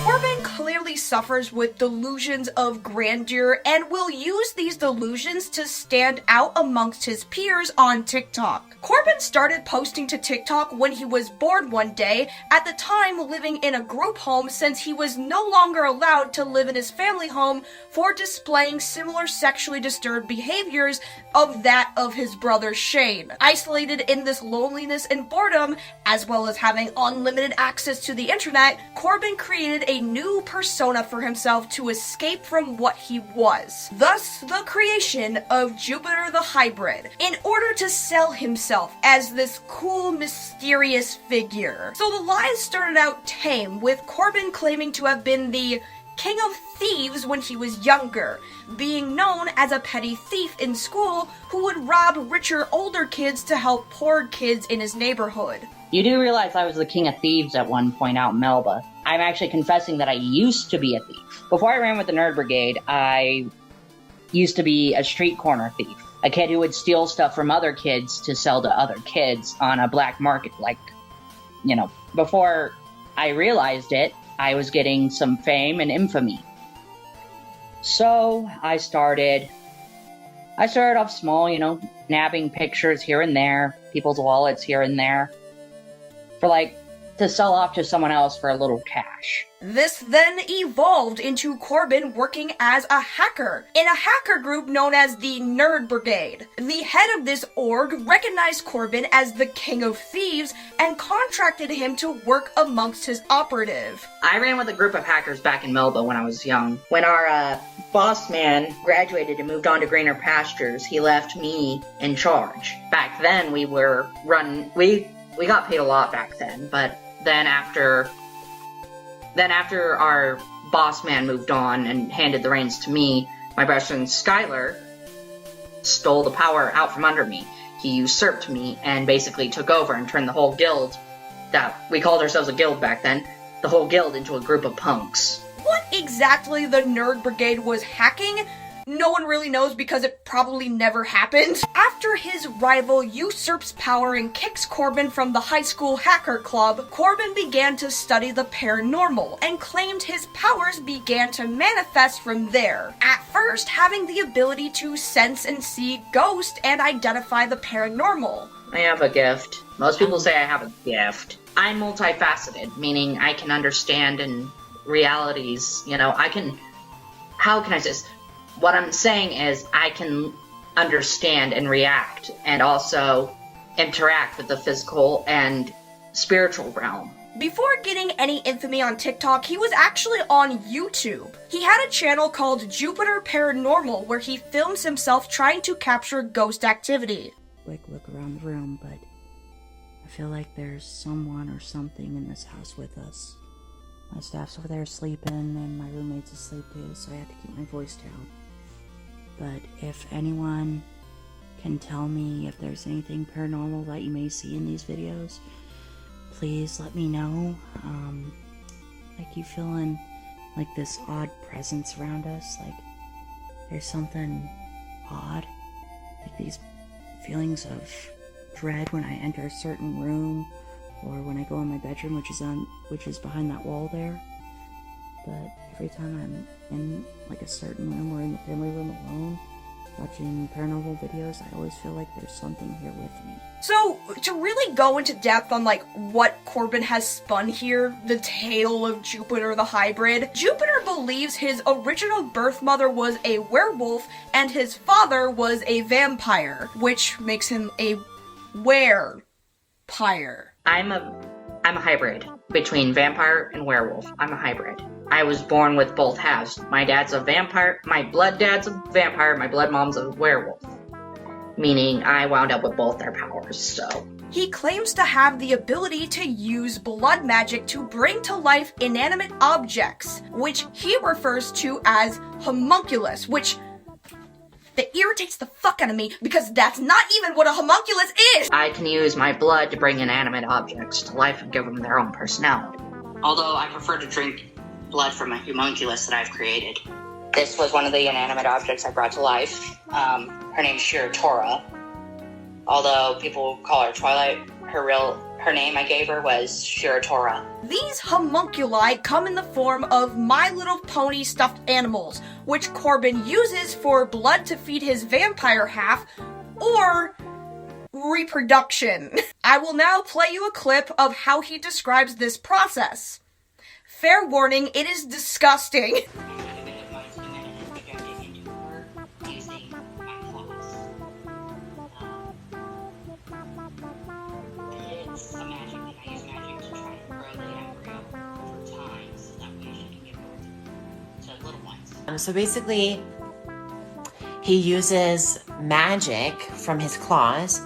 Corbin clearly suffers with delusions of grandeur and will use these delusions to stand out amongst his peers on TikTok. Corbin started posting to TikTok when he was bored one day, at the time living in a group home since he was no longer allowed to live in his family home for displaying similar sexually disturbed behaviors of that of his brother Shane. Isolated in this loneliness and boredom, as well as having unlimited access to the internet, Corbin created a new persona for himself to escape from what he was. Thus, the creation of JupiterTheHybrid, in order to sell himself as this cool, mysterious figure. So the lies started out tame, with Corbin claiming to have been the king of thieves when he was younger, being known as a petty thief in school who would rob richer older kids to help poor kids in his neighborhood. You do realize I was the king of thieves at one point out in Melba. I'm actually confessing that I used to be a thief. Before I ran with the Nerd Brigade, I used to be a street corner thief. A kid who would steal stuff from other kids to sell to other kids on a black market. Like, you know, before I realized it, I was getting some fame and infamy. So I started off small, you know, nabbing pictures here and there, people's wallets here and there, for like, to sell off to someone else for a little cash. This then evolved into Corbin working as a hacker in a hacker group known as the Nerd Brigade. The head of this org recognized Corbin as the king of thieves and contracted him to work amongst his operative. I ran with a group of hackers back in Melba when I was young. When our boss man graduated and moved on to greener pastures, he left me in charge. Back then we got paid a lot back then, but then after our boss man moved on and handed the reins to me, my best friend Skylar stole the power out from under me. He usurped me and basically took over and turned the whole guild, that we called ourselves a guild back then, the whole guild into a group of punks. What exactly the Nerd Brigade was hacking, no one really knows because it probably never happened. After his rival usurps power and kicks Corbin from the high school hacker club, Corbin began to study the paranormal and claimed his powers began to manifest from there. At first, having the ability to sense and see ghosts and identify the paranormal. I have a gift. Most people say I have a gift. I'm multifaceted, meaning I can understand in realities, you know, how can I say this? What I'm saying is I can understand and react and also interact with the physical and spiritual realm. Before getting any infamy on TikTok, he was actually on YouTube. He had a channel called Jupiter Paranormal where he films himself trying to capture ghost activity. Quick look around the room, but I feel like there's someone or something in this house with us. My staff's over there sleeping and my roommate's asleep too, so I have to keep my voice down. But if anyone can tell me if there's anything paranormal that you may see in these videos, please let me know. Like you feeling like this odd presence around us, like there's something odd, like these feelings of dread when I enter a certain room or when I go in my bedroom, which is behind that wall there. But every time I'm in like a certain room or in the family room alone, watching paranormal videos, I always feel like there's something here with me. So, to really go into depth on like what Corbin has spun here, the tale of Jupiter the Hybrid, Jupiter believes his original birth mother was a werewolf and his father was a vampire, which makes him a were-pyre. I'm a hybrid between vampire and werewolf. I'm a hybrid. I was born with both halves. My dad's a vampire, my blood dad's a vampire, my blood mom's a werewolf. Meaning I wound up with both their powers, so. He claims to have the ability to use blood magic to bring to life inanimate objects, which he refers to as homunculus, which that irritates the fuck out of me because that's not even what a homunculus is! I can use my blood to bring inanimate objects to life and give them their own personality. Although I prefer to drink blood from a homunculus that I've created. This was one of the inanimate objects I brought to life. Her name's Shiratora. Although people call her Twilight, her name I gave her was Shiratora. These homunculi come in the form of My Little Pony stuffed animals, which Corbin uses for blood to feed his vampire half, or reproduction. I will now play you a clip of how he describes this process. Fair warning, it is disgusting. So basically, he uses magic from his claws.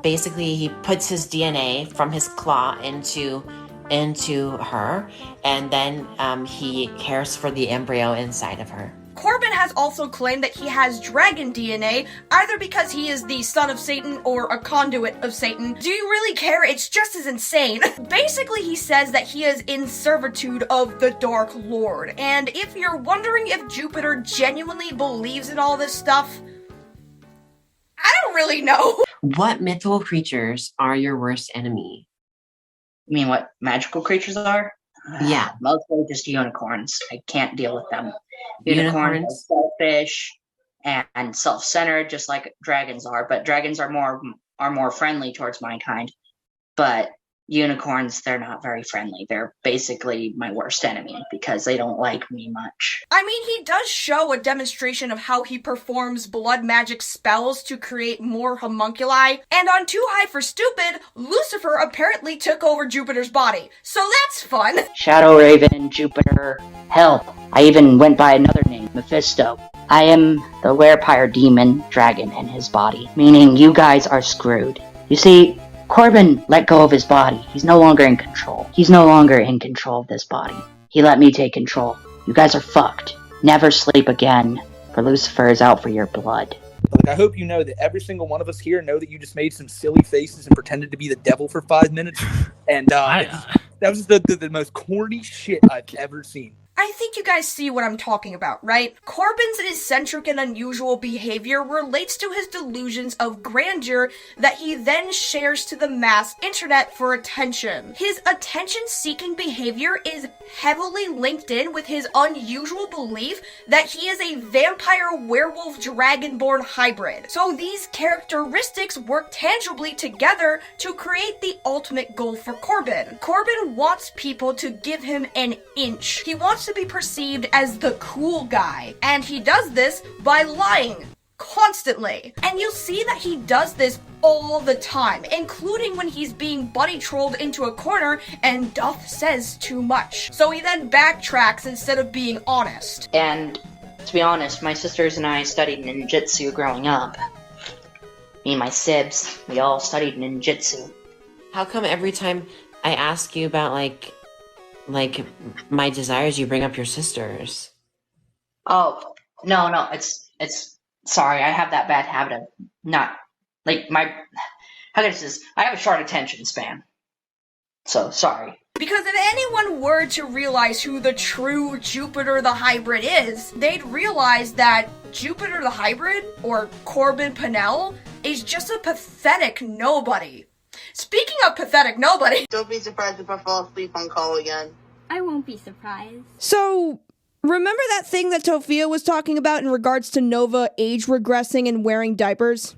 Basically, he puts his DNA from his claw into into her, and then he cares for the embryo inside of her. Corbin has also claimed that he has dragon DNA, either because he is the son of Satan or a conduit of Satan. Do you really care? It's just as insane. Basically, he says that he is in servitude of the Dark Lord, and if you're wondering if Jupiter genuinely believes in all this stuff, I don't really know. What mythical creatures are your worst enemy? You mean what magical creatures are? Yeah. Mostly just unicorns. I can't deal with them. Unicorns are selfish and self-centered, just like dragons are. But dragons are more friendly towards mankind. But unicorns, they're not very friendly. They're basically my worst enemy because they don't like me much. I mean, he does show a demonstration of how he performs blood magic spells to create more homunculi, and on Too High for Stupid, Lucifer apparently took over Jupiter's body, so that's fun. Shadow Raven, Jupiter, hell, I even went by another name, Mephisto. I am the werepire demon dragon in his body, meaning you guys are screwed. You see, Corbin let go of his body. He's no longer in control. He's no longer in control of this body. He let me take control. You guys are fucked. Never sleep again, for Lucifer is out for your blood. Like, I hope you know that every single one of us here know that you just made some silly faces and pretended to be the devil for 5 minutes. And that was the most corny shit I've ever seen. I think you guys see what I'm talking about, right? Corbin's eccentric and unusual behavior relates to his delusions of grandeur that he then shares to the mass internet for attention. His attention-seeking behavior is heavily linked in with his unusual belief that he is a vampire werewolf dragonborn hybrid. So these characteristics work tangibly together to create the ultimate goal for Corbin. Corbin wants people to give him an inch. He wants to be perceived as the cool guy, and he does this by lying constantly. And you'll see that he does this all the time, including when he's being buddy trolled into a corner and Duff says too much. So he then backtracks instead of being honest. And to be honest, my sisters and I studied ninjutsu growing up. Me and my sibs, we all studied ninjutsu. How come every time I ask you about like my desires, you bring up your sisters? Oh, no, it's sorry, I have that bad habit of not, like, how can I say this? I have a short attention span. So, sorry. Because if anyone were to realize who the true Jupiter the Hybrid is, they'd realize that Jupiter the Hybrid, or Corbin Pinnell, is just a pathetic nobody. Speaking of pathetic nobody... Don't be surprised if I fall asleep on call again. I won't be surprised. So, remember that thing that Tofia was talking about in regards to Nova age regressing and wearing diapers?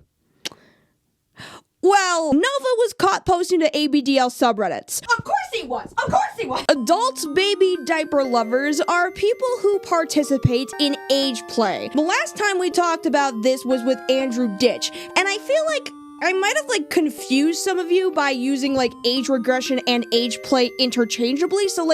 Well, Nova was caught posting to ABDL subreddits. Of course he was! Of course he was! Adult baby diaper lovers are people who participate in age play. The last time we talked about this was with Andrew Ditch, and I feel like I might have confused some of you by using age regression and age play interchangeably, so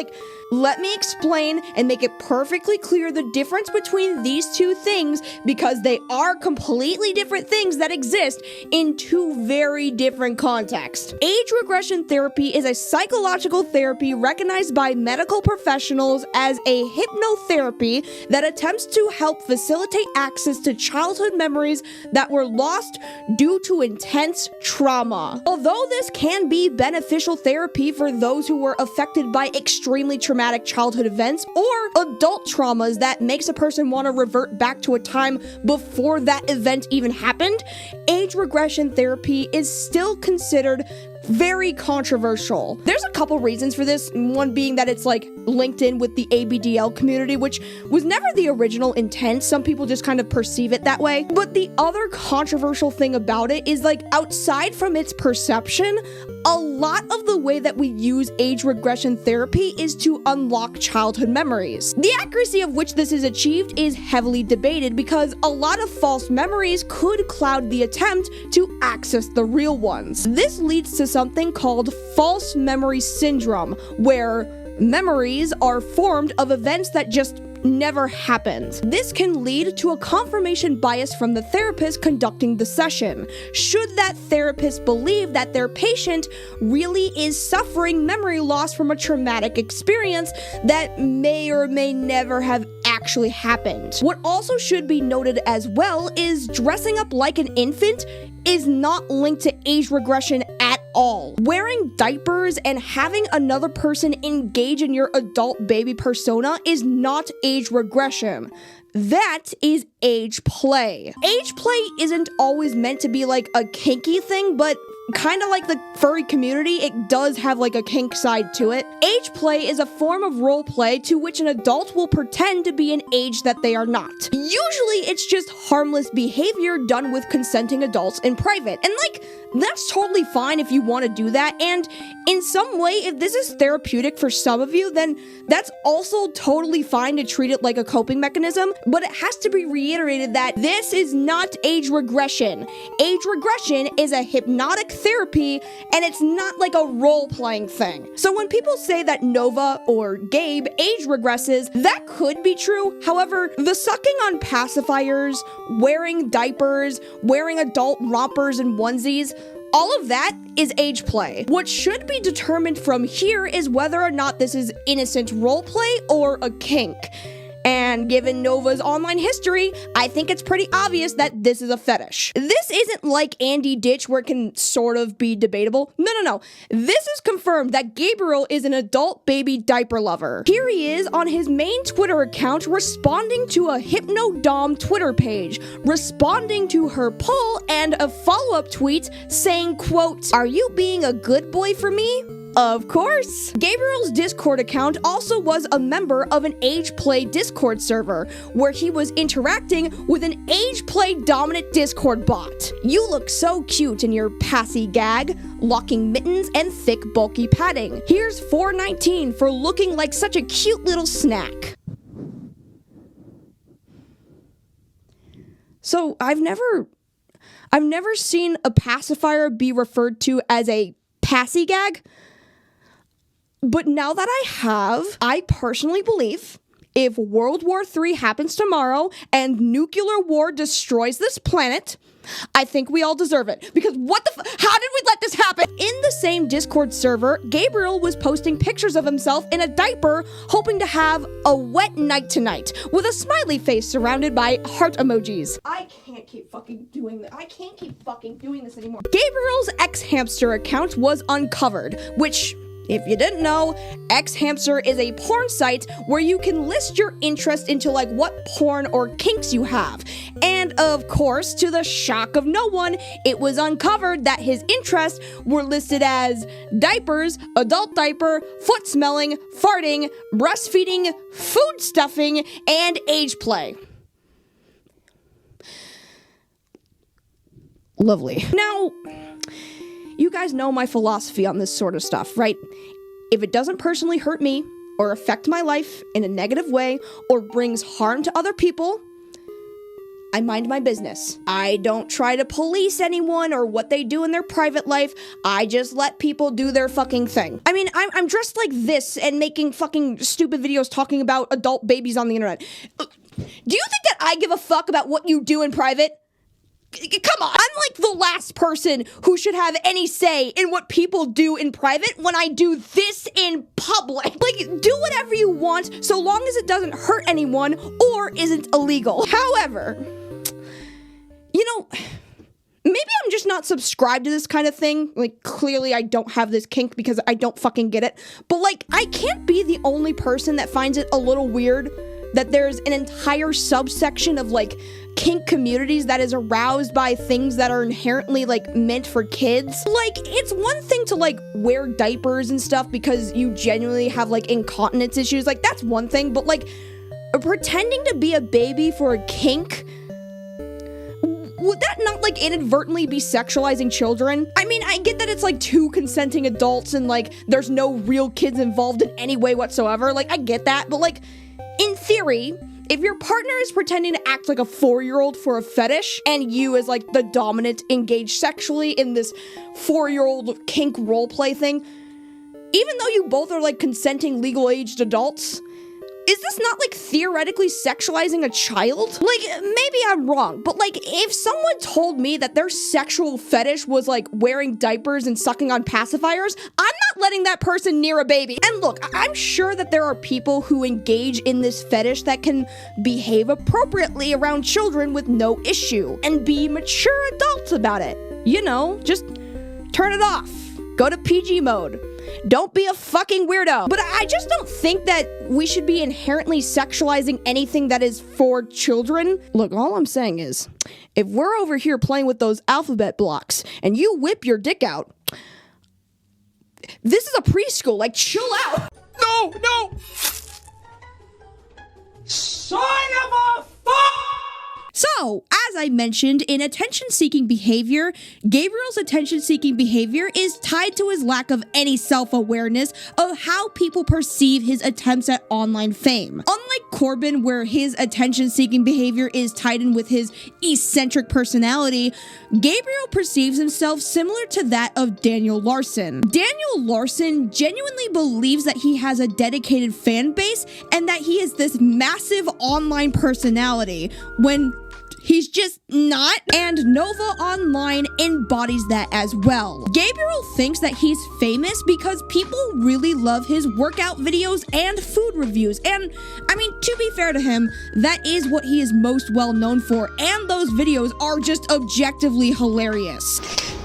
let me explain and make it perfectly clear the difference between these two things, because they are completely different things that exist in two very different contexts. Age regression therapy is a psychological therapy recognized by medical professionals as a hypnotherapy that attempts to help facilitate access to childhood memories that were lost due to intense trauma. Although this can be beneficial therapy for those who were affected by extremely traumatic childhood events or adult traumas that makes a person want to revert back to a time before that event even happened, age regression therapy is still considered very controversial. There's a couple reasons for this, one being that it's linked in with the ABDL community, which was never the original intent. Some people just kind of perceive it that way. But the other controversial thing about it is outside from its perception, a lot of the way that we use age regression therapy is to unlock childhood memories. The accuracy of which this is achieved is heavily debated because a lot of false memories could cloud the attempt to access the real ones. This leads to something called false memory syndrome, where memories are formed of events that just never happens. This can lead to a confirmation bias from the therapist conducting the session. Should that therapist believe that their patient really is suffering memory loss from a traumatic experience that may or may never have actually happened. What also should be noted as well is dressing up like an infant is not linked to age regression at all. Wearing diapers and having another person engage in your adult baby persona is not age regression. That is age play. Age play isn't always meant to be like a kinky thing, but kind of like the furry community, it does have like a kink side to it. Age play is a form of role play to which an adult will pretend to be an age that they are not. Usually it's just harmless behavior done with consenting adults in private. And like, that's totally fine if you want to do that, and in some way, if this is therapeutic for some of you, then that's also totally fine to treat it like a coping mechanism, but it has to be reiterated that this is not age regression. Age regression is a hypnotic therapy, and it's not like a role-playing thing. So when people say that Nova or Gabe age regresses, that could be true. However, the sucking on pacifiers, wearing diapers, wearing adult rompers and onesies, all of that is age play. What should be determined from here is whether or not this is innocent roleplay or a kink. And given Nova's online history, I think it's pretty obvious that this is a fetish. This isn't like Andy Ditch where it can sort of be debatable. No. This is confirmed that Gabriel is an adult baby diaper lover. Here he is on his main Twitter account responding to a Hypnodom Twitter page, responding to her poll and a follow-up tweet saying, quote, "Are you being a good boy for me?" Of course! Gabriel's Discord account also was a member of an age play Discord server, where he was interacting with an age play dominant Discord bot. You look so cute in your passy gag, locking mittens, and thick bulky padding. Here's 419 for looking like such a cute little snack. So I've never seen a pacifier be referred to as a passy gag. But now that I have, I personally believe if World War III happens tomorrow and nuclear war destroys this planet, I think we all deserve it. Because how did we let this happen? In the same Discord server, Gabriel was posting pictures of himself in a diaper, hoping to have a wet night tonight, with a smiley face surrounded by heart emojis. I can't keep fucking doing this. I can't keep fucking doing this anymore. Gabriel's X Hamster account was uncovered, which, if you didn't know, X Hamster is a porn site where you can list your interest into like what porn or kinks you have. And of course, to the shock of no one, it was uncovered that his interests were listed as diapers, adult diaper, foot smelling, farting, breastfeeding, food stuffing, and age play. Lovely. Now, you guys know my philosophy on this sort of stuff, right? If it doesn't personally hurt me or affect my life in a negative way or brings harm to other people, I mind my business. I don't try to police anyone or what they do in their private life. I just let people do their fucking thing. I mean, I'm dressed like this and making fucking stupid videos talking about adult babies on the internet. Do you think that I give a fuck about what you do in private? Come on, I'm like the last person who should have any say in what people do in private when I do this in public. Like, do whatever you want so long as it doesn't hurt anyone or isn't illegal. However, you know, maybe I'm just not subscribed to this kind of thing. Like, clearly I don't have this kink because I don't fucking get it. But like, I can't be the only person that finds it a little weird that there's an entire subsection of like kink communities that is aroused by things that are inherently like meant for kids. Like, it's one thing to like wear diapers and stuff because you genuinely have like incontinence issues. Like, that's one thing, but like pretending to be a baby for a kink, would that not like inadvertently be sexualizing children? I mean, I get that it's like two consenting adults and like there's no real kids involved in any way whatsoever. Like, I get that, but like, in theory, if your partner is pretending to act like a 4-year-old for a fetish, and you as like the dominant engaged sexually in this 4-year-old kink roleplay thing, even though you both are like consenting legal aged adults, Is this not like theoretically sexualizing a child? Like, maybe I'm wrong, but like, if someone told me that their sexual fetish was like wearing diapers and sucking on pacifiers, I'm not letting that person near a baby. And look, I'm sure that there are people who engage in this fetish that can behave appropriately around children with no issue and be mature adults about it. You know, just turn it off. Go to PG mode. Don't be a fucking weirdo. But I just don't think that we should be inherently sexualizing anything that is for children. Look, all I'm saying is, if we're over here playing with those alphabet blocks and you whip your dick out, this is a preschool, like chill out. No! Son of a fuck! So, as I mentioned, in attention-seeking behavior, Gabriel's attention-seeking behavior is tied to his lack of any self-awareness of how people perceive his attempts at online fame. Unlike Corbin, where his attention-seeking behavior is tied in with his eccentric personality, Gabriel perceives himself similar to that of Daniel Larson. Daniel Larson genuinely believes that he has a dedicated fan base and that he is this massive online personality, when he's just not, and Nova Online embodies that as well. Gabriel thinks that he's famous because people really love his workout videos and food reviews, and I mean, to be fair to him, that is what he is most well known for, and those videos are just objectively hilarious.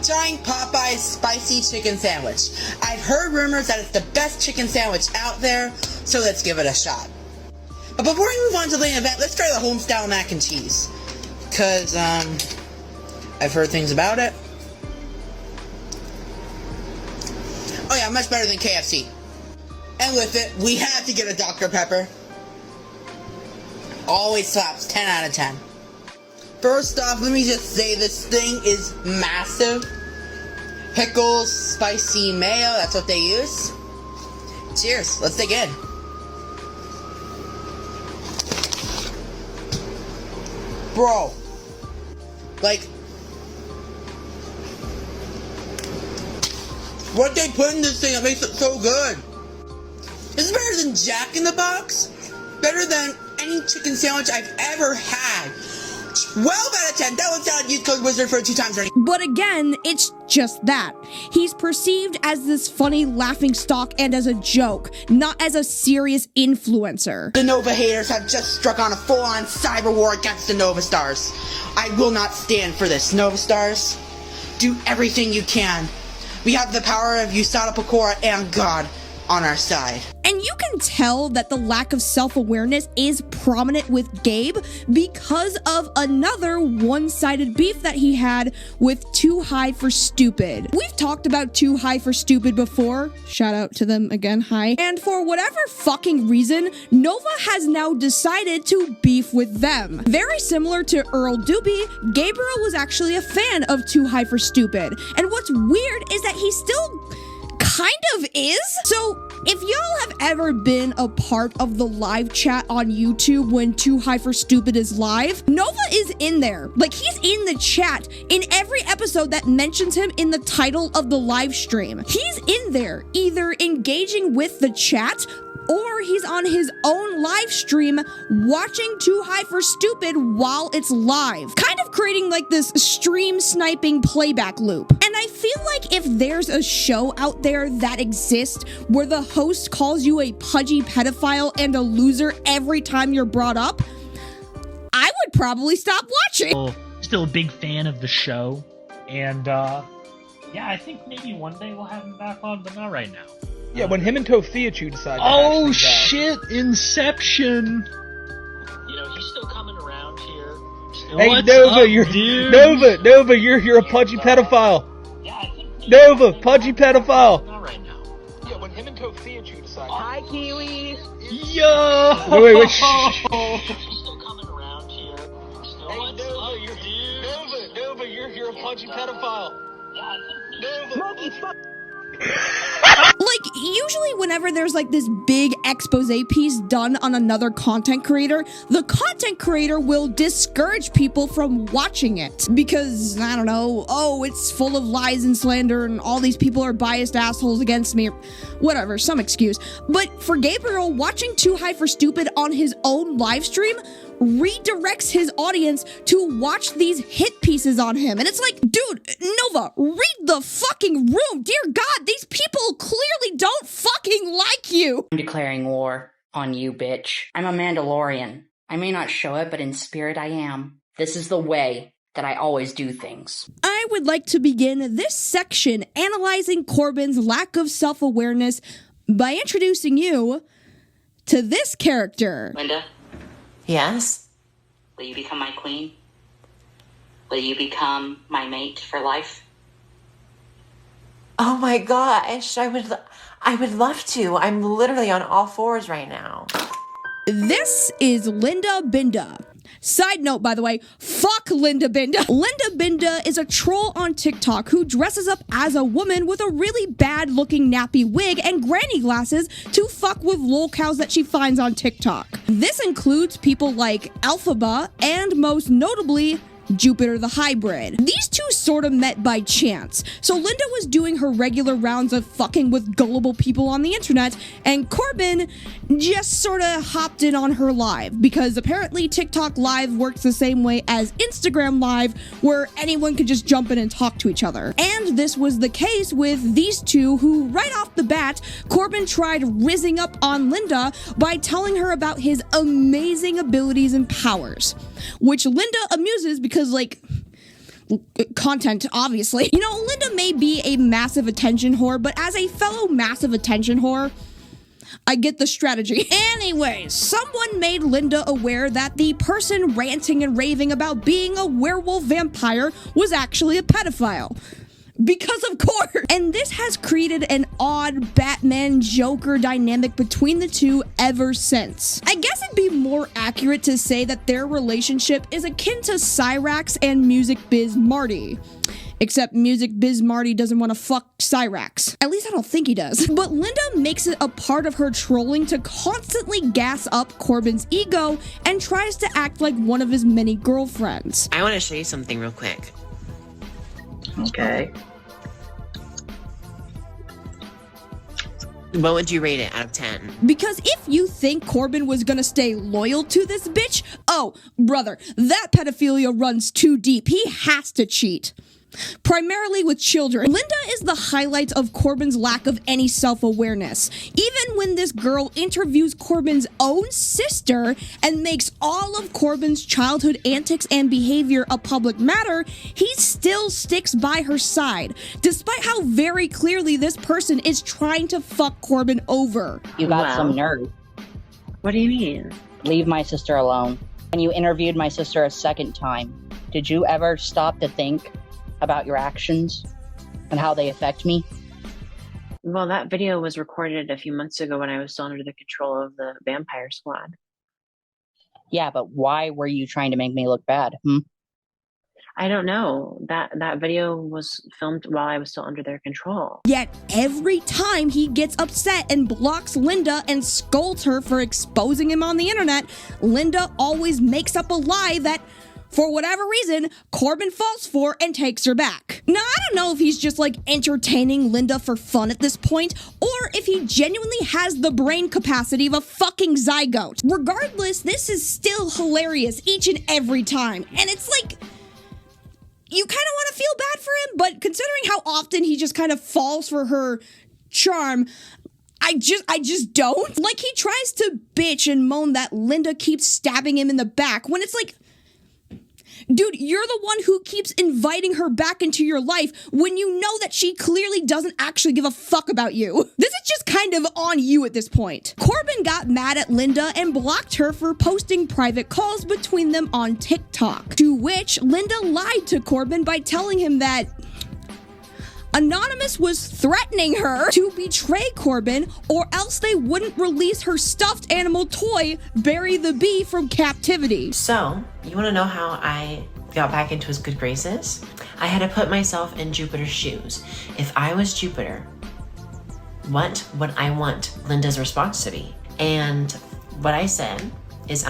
Trying Popeye's spicy chicken sandwich. I've heard rumors that it's the best chicken sandwich out there, so let's give it a shot. But before we move on to the main event, let's try the homestyle mac and cheese. Because, I've heard things about it. Oh yeah, much better than KFC. And with it, we had to get a Dr. Pepper. Always slaps, 10 out of 10. First off, let me just say this thing is massive. Pickles, spicy mayo, that's what they use. Cheers, let's dig in. Bro, like, what they put in this thing that makes it so good. This is better than Jack in the Box. Better than any chicken sandwich I've ever had. 12 out of 10. That one's out. Use code WIZARD for 2 times already. But again, it's just that. He's perceived as this funny laughing stock and as a joke, not as a serious influencer. The Nova haters have just struck on a full-on cyber war against the Nova Stars. I will not stand for this. Nova Stars, do everything you can. We have the power of USADA Pecora and God on our side. And you can tell that the lack of self-awareness is prominent with Gabe because of another one-sided beef that he had with Too High for Stupid. We've talked about Too High for Stupid before. Shout out to them again, hi. And for whatever fucking reason, Nova has now decided to beef with them. Very similar to Earl Doobie, Gabriel was actually a fan of Too High for Stupid. And what's weird is that he still kind of is. So if y'all have ever been a part of the live chat on YouTube when Too High for Stupid is live, Nova is in there. Like, he's in the chat in every episode that mentions him in the title of the live stream. He's in there either engaging with the chat or he's on his own live stream watching Too High for Stupid while it's live. Kind of creating like this stream sniping playback loop. And I feel like if there's a show out there that exists where the host calls you a pudgy pedophile and a loser every time you're brought up, I would probably stop watching. Still a big fan of the show. And yeah, I think maybe one day we'll have him back on, but not right now. Yeah, when him and Tofiachu decide. Oh shit! Inception. You know he's still coming around here. Hey What's Nova, up, you're dude? Nova, you're a pudgy pedophile. Yeah, I think Nova, pudgy pedophile. not right now. Yeah, when him and Tofiachu decide. Hi, Kiwi. Yo. Wait. He's still coming around here. Still, Hey what's Nova, up, dude? Nova, you're a pudgy pedophile. Yeah, I think Nova. Like, Like, usually whenever there's like this big expose piece done on another content creator, the content creator will discourage people from watching it because, I don't know, oh, it's full of lies and slander and all these people are biased assholes against me, whatever, some excuse. But for Gabriel, watching Too High for Stupid on his own live stream redirects his audience to watch these hit pieces on him. And it's like, dude, Nova, read the fucking room. Dear God, these people clearly don't fucking like you. I'm declaring war on you, bitch. I'm a Mandalorian. I may not show it, but in spirit I am. This is the way that I always do things. I would like to begin this section analyzing Corbin's lack of self-awareness by introducing you to this character. Linda? Yes? Will you become my queen? Will you become my mate for life? Oh my gosh, I would love to. I'm literally on all fours right now. This is Linda Binda. Side note, by the way, fuck Linda Binda. Linda Binda is a troll on TikTok who dresses up as a woman with a really bad looking nappy wig and granny glasses to fuck with LOLCows that she finds on TikTok. This includes people like Alphaba and most notably JupiterTheHybrid. These two sort of met by chance. So Linda was doing her regular rounds of fucking with gullible people on the internet, and Corbin just sort of hopped in on her live, because apparently TikTok Live works the same way as Instagram Live, where anyone could just jump in and talk to each other. And this was the case with these two, who right off the bat, Corbin tried rizzing up on Linda by telling her about his amazing abilities and powers, which Linda amuses because, like, content, obviously. You know, Linda may be a massive attention whore, but as a fellow massive attention whore, I get the strategy. Anyways, someone made Linda aware that the person ranting and raving about being a werewolf vampire was actually a pedophile. Because of course. And this has created an odd Batman-Joker dynamic between the two ever since. I guess it'd be more accurate to say that their relationship is akin to Cyrax and Music Biz Marty. Except Music Biz Marty doesn't want to fuck Cyrax. At least I don't think he does. But Linda makes it a part of her trolling to constantly gas up Corbin's ego and tries to act like one of his many girlfriends. I want to show you something real quick. Okay. What would you rate it out of 10? Because if you think Corbin was gonna stay loyal to this bitch, oh, brother, that pedophilia runs too deep. He has to cheat. Primarily with children. Linda is the highlight of Corbin's lack of any self-awareness. Even when this girl interviews Corbin's own sister and makes all of Corbin's childhood antics and behavior a public matter, he still sticks by her side, despite how very clearly this person is trying to fuck Corbin over. You got some nerve. What do you mean? Leave my sister alone. When you interviewed my sister a second time, did you ever stop to think about your actions and how they affect me? Well, that video was recorded a few months ago when I was still under the control of the vampire squad. Yeah, but why were you trying to make me look bad? I don't know. That video was filmed while I was still under their control. Yet every time he gets upset and blocks Linda and scolds her for exposing him on the internet, Linda always makes up a lie that, for whatever reason, Corbin falls for and takes her back. Now, I don't know if he's just like entertaining Linda for fun at this point, or if he genuinely has the brain capacity of a fucking zygote. Regardless, this is still hilarious each and every time. And it's like, you kind of want to feel bad for him, but considering how often he just kind of falls for her charm, I just don't. Like, he tries to bitch and moan that Linda keeps stabbing him in the back when it's like, dude, you're the one who keeps inviting her back into your life when you know that she clearly doesn't actually give a fuck about you. This is just kind of on you at this point. Corbin got mad at Linda and blocked her for posting private calls between them on TikTok, to which Linda lied to Corbin by telling him that Anonymous was threatening her to betray Corbin or else they wouldn't release her stuffed animal toy, Barry the Bee, from captivity. So, you want to know how I got back into his good graces? I had to put myself in Jupiter's shoes. If I was Jupiter, what would I want Linda's response to be? And what I said is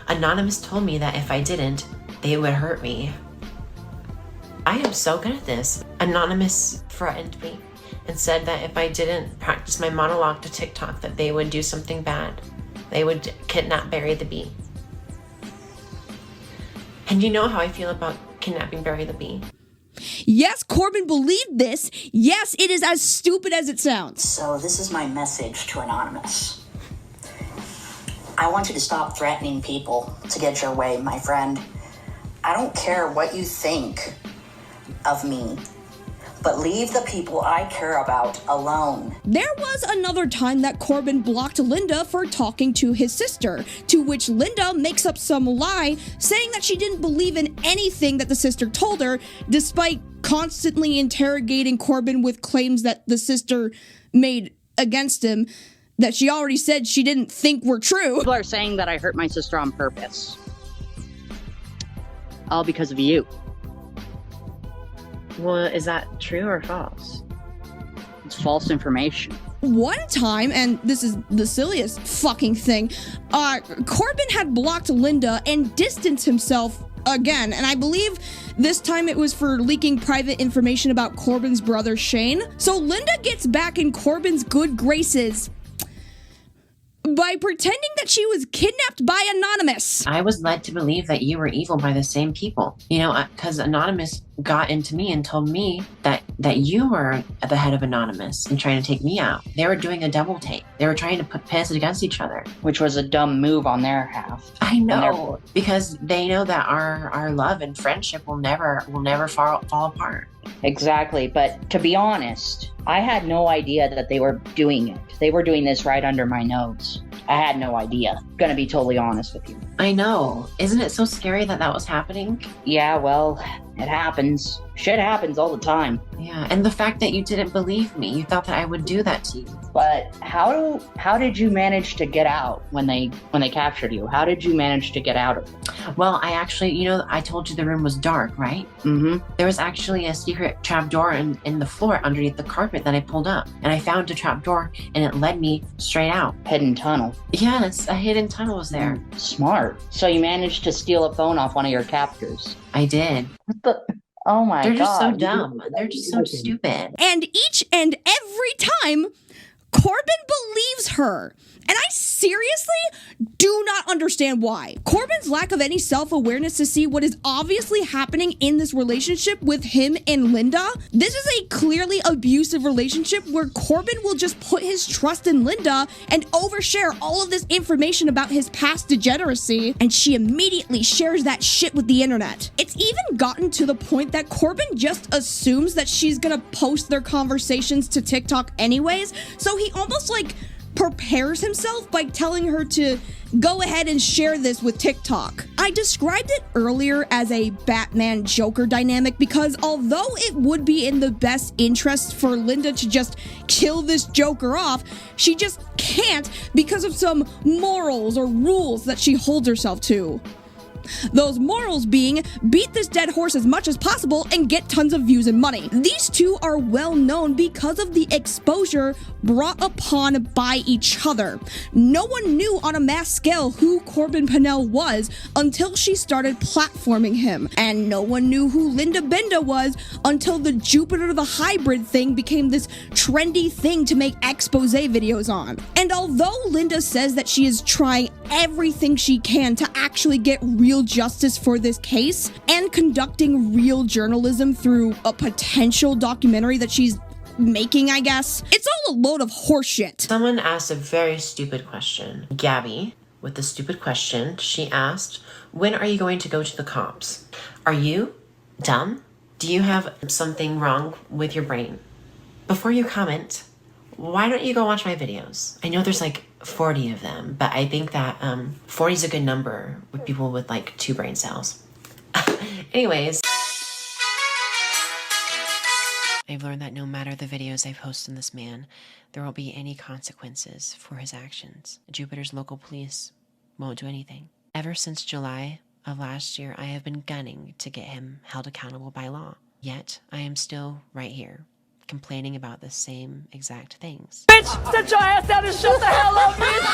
Anonymous told me that if I didn't, they would hurt me. I am so good at this. Anonymous threatened me and said that if I didn't practice my monologue to TikTok, that they would do something bad. They would kidnap Barry the Bee. And you know how I feel about kidnapping Barry the Bee. Yes, Corbin believed this. Yes, it is as stupid as it sounds. So this is my message to Anonymous. I want you to stop threatening people to get your way, my friend. I don't care what you think of me, but leave the people I care about alone. There was another time that Corbin blocked Linda for talking to his sister, to which Linda makes up some lie saying that she didn't believe in anything that the sister told her, despite constantly interrogating Corbin with claims that the sister made against him that she already said she didn't think were true. People are saying that I hurt my sister on purpose. All because of you. Well, is that true or false? It's false information. One time, and this is the silliest fucking thing, Corbin had blocked Linda and distanced himself again, and I believe this time it was for leaking private information about Corbin's brother Shane. So Linda gets back in Corbin's good graces by pretending that she was kidnapped by Anonymous. I was led to believe that you were evil by the same people. You know, because Anonymous got into me and told me that you were at the head of Anonymous and trying to take me out. They were doing a double take. They were trying to pit us against each other. Which was a dumb move on their half. I know, because they know that our love and friendship will never fall apart. Exactly, but to be honest, I had no idea that they were doing it. They were doing this right under my nose. I had no idea. Gonna be totally honest with you. I know. Isn't it so scary that was happening? Yeah, well, it happens. Shit happens all the time. Yeah, and the fact that you didn't believe me, you thought that I would do that to you. But how did you manage to get out when they captured you? How did you manage to get out of it? Well, I actually, I told you the room was dark, right? Mm-hmm. There was actually a secret trapdoor in the floor underneath the carpet that I pulled up. And I found a trapdoor and it led me straight out. Hidden tunnel. Yes, a hidden tunnel was there. Smart. So you managed to steal a phone off one of your captors. I did. Oh my God. They're just so dumb. They're just so stupid. And each and every time, Corbin believes her. And I seriously do not understand why. Corbin's lack of any self-awareness to see what is obviously happening in this relationship with him and Linda. This is a clearly abusive relationship where Corbin will just put his trust in Linda and overshare all of this information about his past degeneracy, and she immediately shares that shit with the internet. It's even gotten to the point that Corbin just assumes that she's gonna post their conversations to TikTok anyways, so he almost prepares himself by telling her to go ahead and share this with TikTok. I described it earlier as a Batman-Joker dynamic because although it would be in the best interest for Linda to just kill this Joker off, she just can't because of some morals or rules that she holds herself to. Those morals being, beat this dead horse as much as possible and get tons of views and money. These two are well known because of the exposure brought upon by each other. No one knew on a mass scale who Corbin Pinnell was until she started platforming him. And no one knew who Linda Benda was until the JupiterTheHybrid thing became this trendy thing to make expose videos on. And although Linda says that she is trying everything she can to actually get real justice for this case and conducting real journalism through a potential documentary that she's making, I guess, it's all a load of horseshit. Someone asked a very stupid question. Gabby, with the stupid question, she asked, when are you going to go to the cops? Are you dumb? Do you have something wrong with your brain? Before you comment, why don't you go watch my videos? I know there's 40 of them, but I think that 40 is a good number with people with 2 brain cells. Anyways, I've learned that no matter the videos I post on this man, there won't be any consequences for his actions. Jupiter's local police won't do anything. Ever since July of last year, I have been gunning to get him held accountable by law. Yet, I am still right here, complaining about the same exact things. Bitch, sit your ass down and shut the hell up, bitch!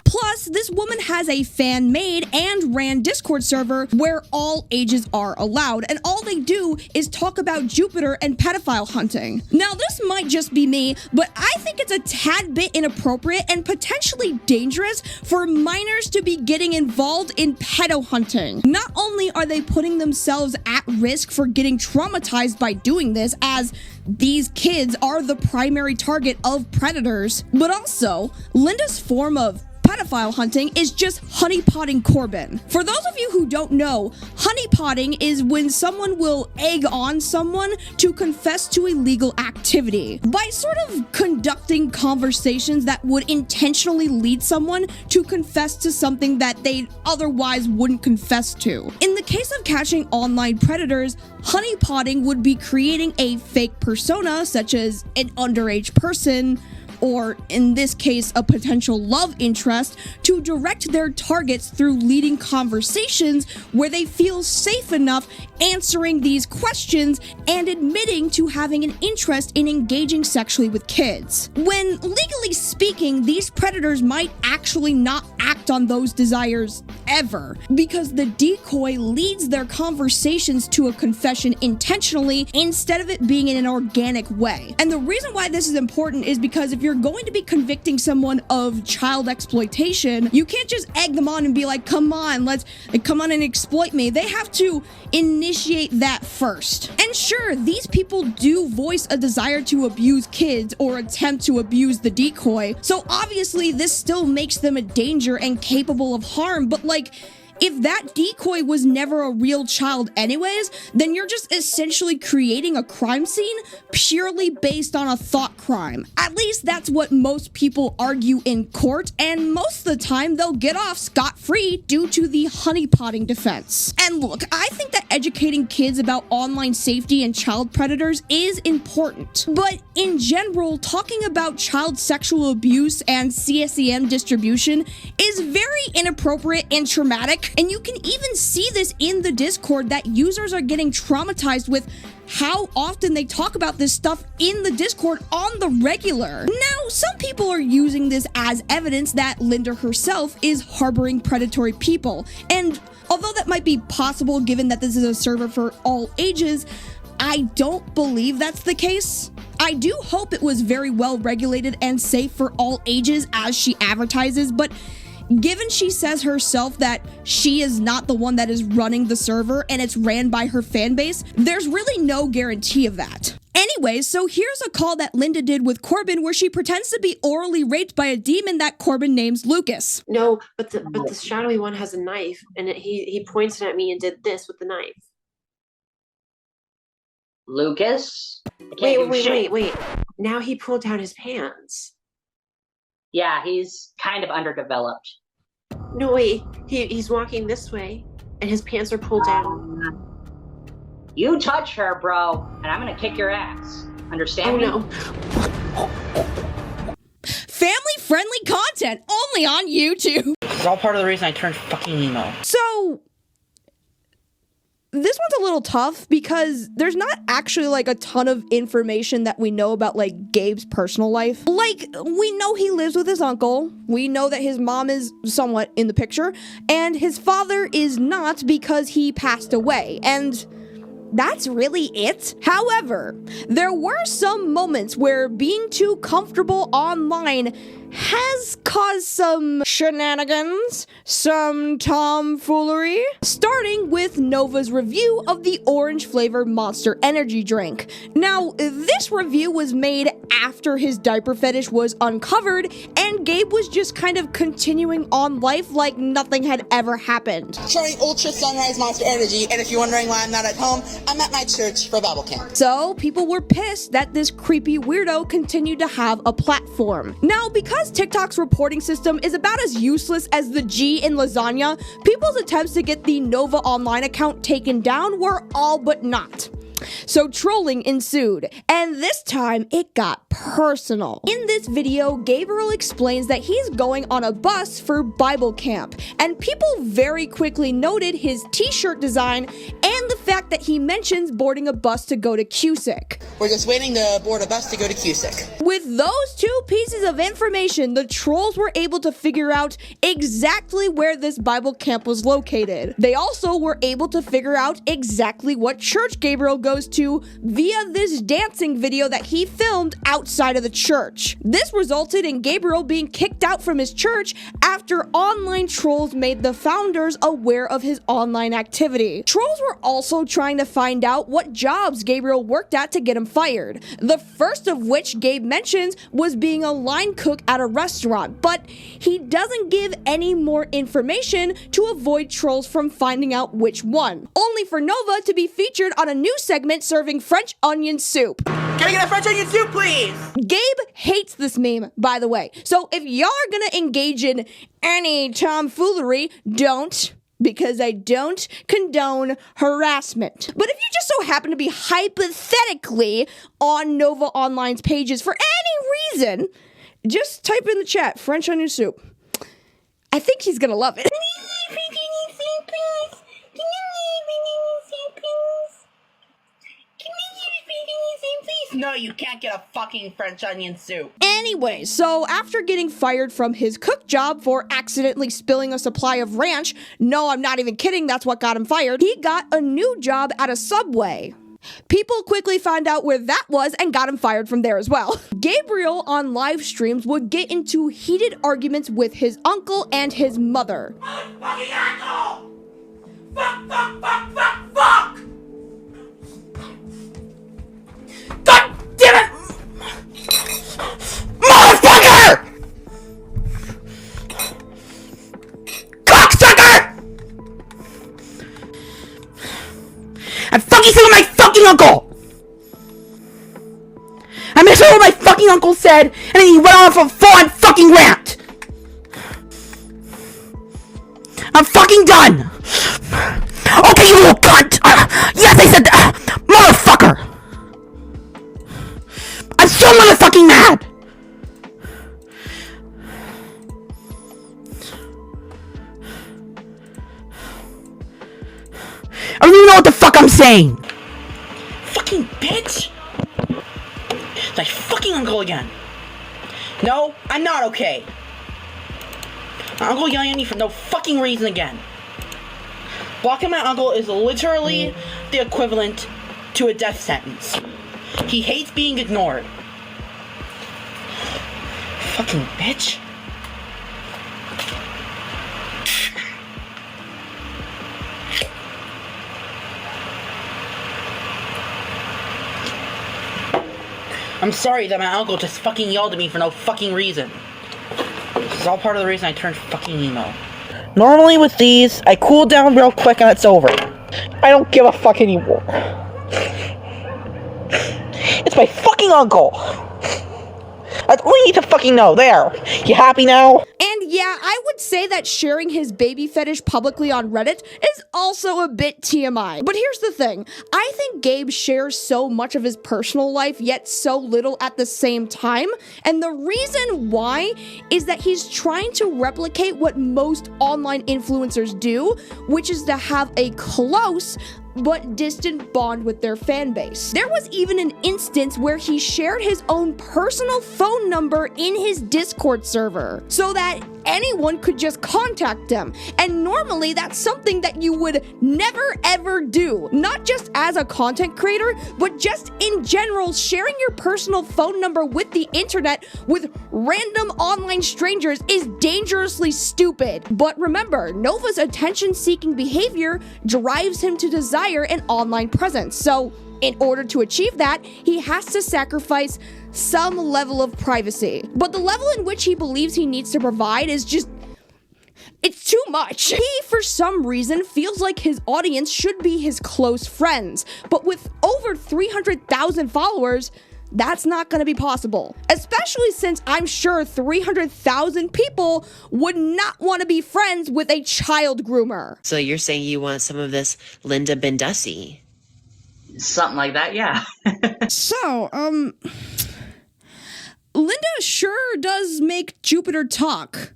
Plus, this woman has a fan-made and ran Discord server where all ages are allowed, and all they do is talk about Jupiter and pedophile hunting. Now, this might just be me, but I think it's a tad bit inappropriate and potentially dangerous for minors to be getting involved in pedo hunting. Not only are they putting themselves at risk for getting traumatized by doing this, as these kids are the primary target of predators, but also Linda's form of pedophile hunting is just honeypotting Corbin. For those of you who don't know, honeypotting is when someone will egg on someone to confess to illegal activity by sort of conducting conversations that would intentionally lead someone to confess to something that they otherwise wouldn't confess to. In the case of catching online predators, honeypotting would be creating a fake persona, such as an underage person, or in this case, a potential love interest, to direct their targets through leading conversations where they feel safe enough answering these questions and admitting to having an interest in engaging sexually with kids. When legally speaking, these predators might actually not act on those desires ever, because the decoy leads their conversations to a confession intentionally instead of it being in an organic way. And the reason why this is important is because if you're going to be convicting someone of child exploitation, you can't just egg them on and be like, come on and exploit me. They have to initiate that first. And sure, these people do voice a desire to abuse kids or attempt to abuse the decoy, so obviously this still makes them a danger and capable of harm, but like, if that decoy was never a real child anyways, then you're just essentially creating a crime scene purely based on a thought crime. At least that's what most people argue in court, and most of the time they'll get off scot-free due to the honeypotting defense. And look, I think that educating kids about online safety and child predators is important, but in general, talking about child sexual abuse and CSEM distribution is very inappropriate and traumatic. And you can even see this in the Discord, that users are getting traumatized with how often they talk about this stuff in the Discord on the regular. Now, some people are using this as evidence that Linda herself is harboring predatory people. And although that might be possible given that this is a server for all ages, I don't believe that's the case. I do hope it was very well regulated and safe for all ages as she advertises, but given she says herself that she is not the one that is running the server and it's ran by her fan base, there's really no guarantee of that. Anyways, so here's a call that Linda did with Corbin where she pretends to be orally raped by a demon that Corbin names Lucas. No, but the shadowy one has a knife, and he pointed at me and did this with the knife. Lucas? Wait. Now he pulled down his pants. Yeah, he's kind of underdeveloped. No, wait. He's walking this way, and his pants are pulled down. You touch her, bro, and I'm gonna kick your ass. Understand me? No. Family-friendly content only on YouTube. It's all part of the reason I turned fucking emo. So, this one's a little tough because there's not actually like a ton of information that we know about like Gabe's personal life. Like, we know he lives with his uncle, we know that his mom is somewhat in the picture, and his father is not because he passed away, and that's really it. However, there were some moments where being too comfortable online has caused some shenanigans, some tomfoolery, starting with Nova's review of the orange flavor Monster Energy drink. Now, this review was made after his diaper fetish was uncovered, and Gabe was just kind of continuing on life like nothing had ever happened. Trying Ultra Sunrise Monster Energy, and if you're wondering why I'm not at home, I'm at my church for Bible camp. So, people were pissed that this creepy weirdo continued to have a platform. Now, because TikTok's reporting system is about as useless as the G in lasagna, people's attempts to get the Nova Online account taken down were all but not. So trolling ensued, and this time it got personal. In this video, Gabriel explains that he's going on a bus for Bible camp, and people very quickly noted his t-shirt design and the fact that he mentions boarding a bus to go to Cusick. We're just waiting to board a bus to go to Cusick. With those two pieces of information, the trolls were able to figure out exactly where this Bible camp was located. They also were able to figure out exactly what church Gabriel goes to via this dancing video that he filmed outside of the church. This resulted in Gabriel being kicked out from his church after online trolls made the founders aware of his online activity. Trolls were also trying to find out what jobs Gabriel worked at to get him fired. The first of which Gabe mentions was being a line cook at a restaurant, but he doesn't give any more information to avoid trolls from finding out which one. Only for Nova to be featured on a new segment serving French onion soup. Can I get a French onion soup, please? Gabe hates this meme, by the way. So if y'all are gonna engage in any tomfoolery, don't. Because I don't condone harassment. But if you just so happen to be hypothetically on Nova Online's pages for any reason, just type in the chat, French onion soup. I think he's gonna love it. No, you can't get a fucking French onion soup. Anyway, so after getting fired from his cook job for accidentally spilling a supply of ranch, no, I'm not even kidding, that's what got him fired, he got a new job at a Subway. People quickly found out where that was and got him fired from there as well. Gabriel on live streams would get into heated arguments with his uncle and his mother. Fucking asshole! Fuck, fuck, fuck, fuck, fuck! God damn it! Motherfucker! Cocksucker! I'm fucking sick of my fucking uncle! I misheard what my fucking uncle said, and then he went on for a full-on fucking rant! I'm fucking done! Okay, you little cunt! Yes, I said that! Motherfucker! I'm so motherfucking mad! I don't even know what the fuck I'm saying! Fucking bitch! It's my fucking uncle again! No, I'm not okay! My uncle yelling at me for no fucking reason again. Blocking my uncle is literally the equivalent to a death sentence. He hates being ignored. Fucking bitch. I'm sorry that my uncle just fucking yelled at me for no fucking reason. This is all part of the reason I turned fucking emo. Normally with these, I cool down real quick and it's over. I don't give a fuck anymore. It's my fucking uncle! That's all you need to fucking know. There. You happy now? And yeah, I would say that sharing his baby fetish publicly on Reddit is also a bit TMI. But here's the thing. I think Gabe shares so much of his personal life, yet so little at the same time. And the reason why is that he's trying to replicate what most online influencers do, which is to have a close but distant bond with their fan base. There was even an instance where he shared his own personal phone number in his Discord server so that anyone could just contact him. And normally that's something that you would never ever do. Not just as a content creator, but just in general, sharing your personal phone number with the internet with random online strangers is dangerously stupid. But remember, Nova's attention-seeking behavior drives him to desire an online presence. So in order to achieve that, he has to sacrifice some level of privacy. But the level in which he believes he needs to provide is just, it's too much. He, for some reason, feels like his audience should be his close friends. But with over 300,000 followers, that's not going to be possible. Especially since I'm sure 300,000 people would not want to be friends with a child groomer. So you're saying you want some of this Linda Bendussi? Something like that, yeah. So, Linda sure does make Jupiter talk.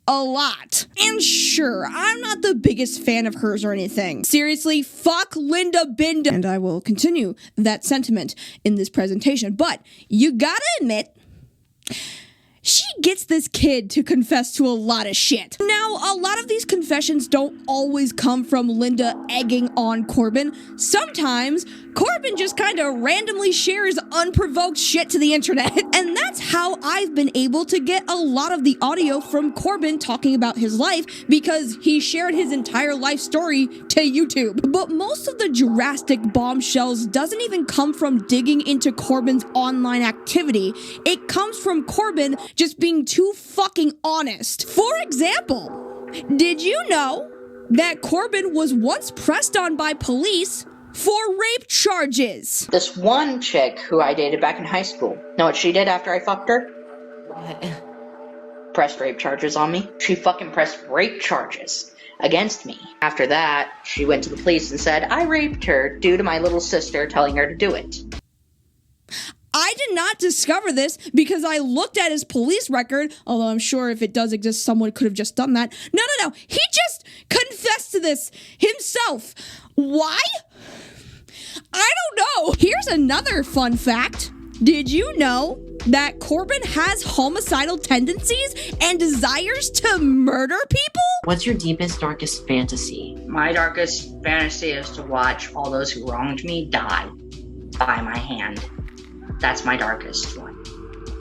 A lot. And sure, I'm not the biggest fan of hers or anything. Seriously, fuck Linda Binda. And I will continue that sentiment in this presentation. But you gotta admit, she gets this kid to confess to a lot of shit. Now, a lot of these confessions don't always come from Linda egging on Corbin. Sometimes, Corbin just kind of randomly shares unprovoked shit to the internet. And that's how I've been able to get a lot of the audio from Corbin talking about his life, because he shared his entire life story to YouTube. But most of the drastic bombshells doesn't even come from digging into Corbin's online activity. It comes from Corbin just being too fucking honest. For example, did you know that Corbin was once pressed on by police for rape charges? This one chick who I dated back in high school, know what she did after I fucked her? Pressed rape charges on me. She fucking pressed rape charges against me. After that, she went to the police and said I raped her due to my little sister telling her to do it. I did not discover this because I looked at his police record, although I'm sure if it does exist, someone could have just done that. No. He just confessed to this himself. Why? I don't know. Here's another fun fact. Did you know that Corbin has homicidal tendencies and desires to murder people? What's your deepest, darkest fantasy? My darkest fantasy is to watch all those who wronged me die by my hand. That's my darkest one.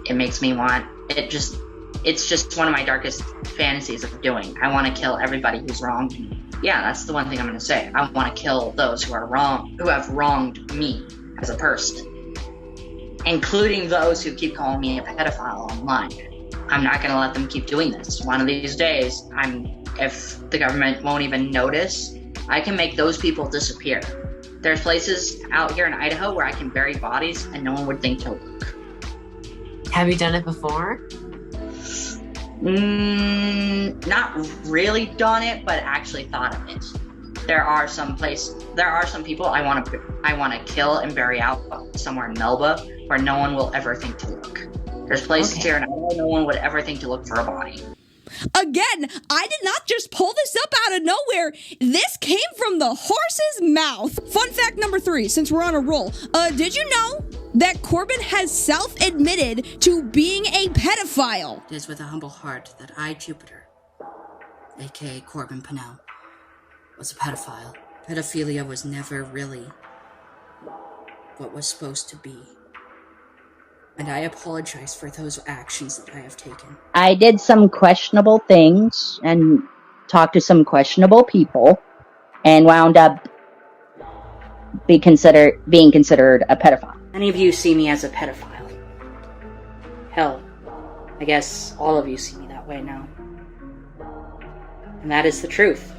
It makes me want, it's just one of my darkest fantasies of doing. I want to kill everybody who's wronged me. Yeah, that's the one thing I'm going to say. I want to kill those who have wronged me as a person, including those who keep calling me a pedophile online. I'm not going to let them keep doing this. One of these days, if the government won't even notice, I can make those people disappear. There's places out here in Idaho where I can bury bodies and no one would think to look. Have you done it before? Not really done it, but actually thought of it. There are some people I want to kill and bury out somewhere in Melba where no one will ever think to look. There's places here in Idaho no one would ever think to look for a body. Again, I did not just pull this up out of nowhere. This came from the horse's mouth. Fun fact number 3, since we're on a roll. Did you know that Corbin has self-admitted to being a pedophile? It is with a humble heart that I, Jupiter, aka Corbin Pennell, was a pedophile. Pedophilia was never really what was supposed to be. And I apologize for those actions that I have taken. I did some questionable things and talked to some questionable people and wound up being considered a pedophile. Many of you see me as a pedophile. Hell, I guess all of you see me that way now. And that is the truth.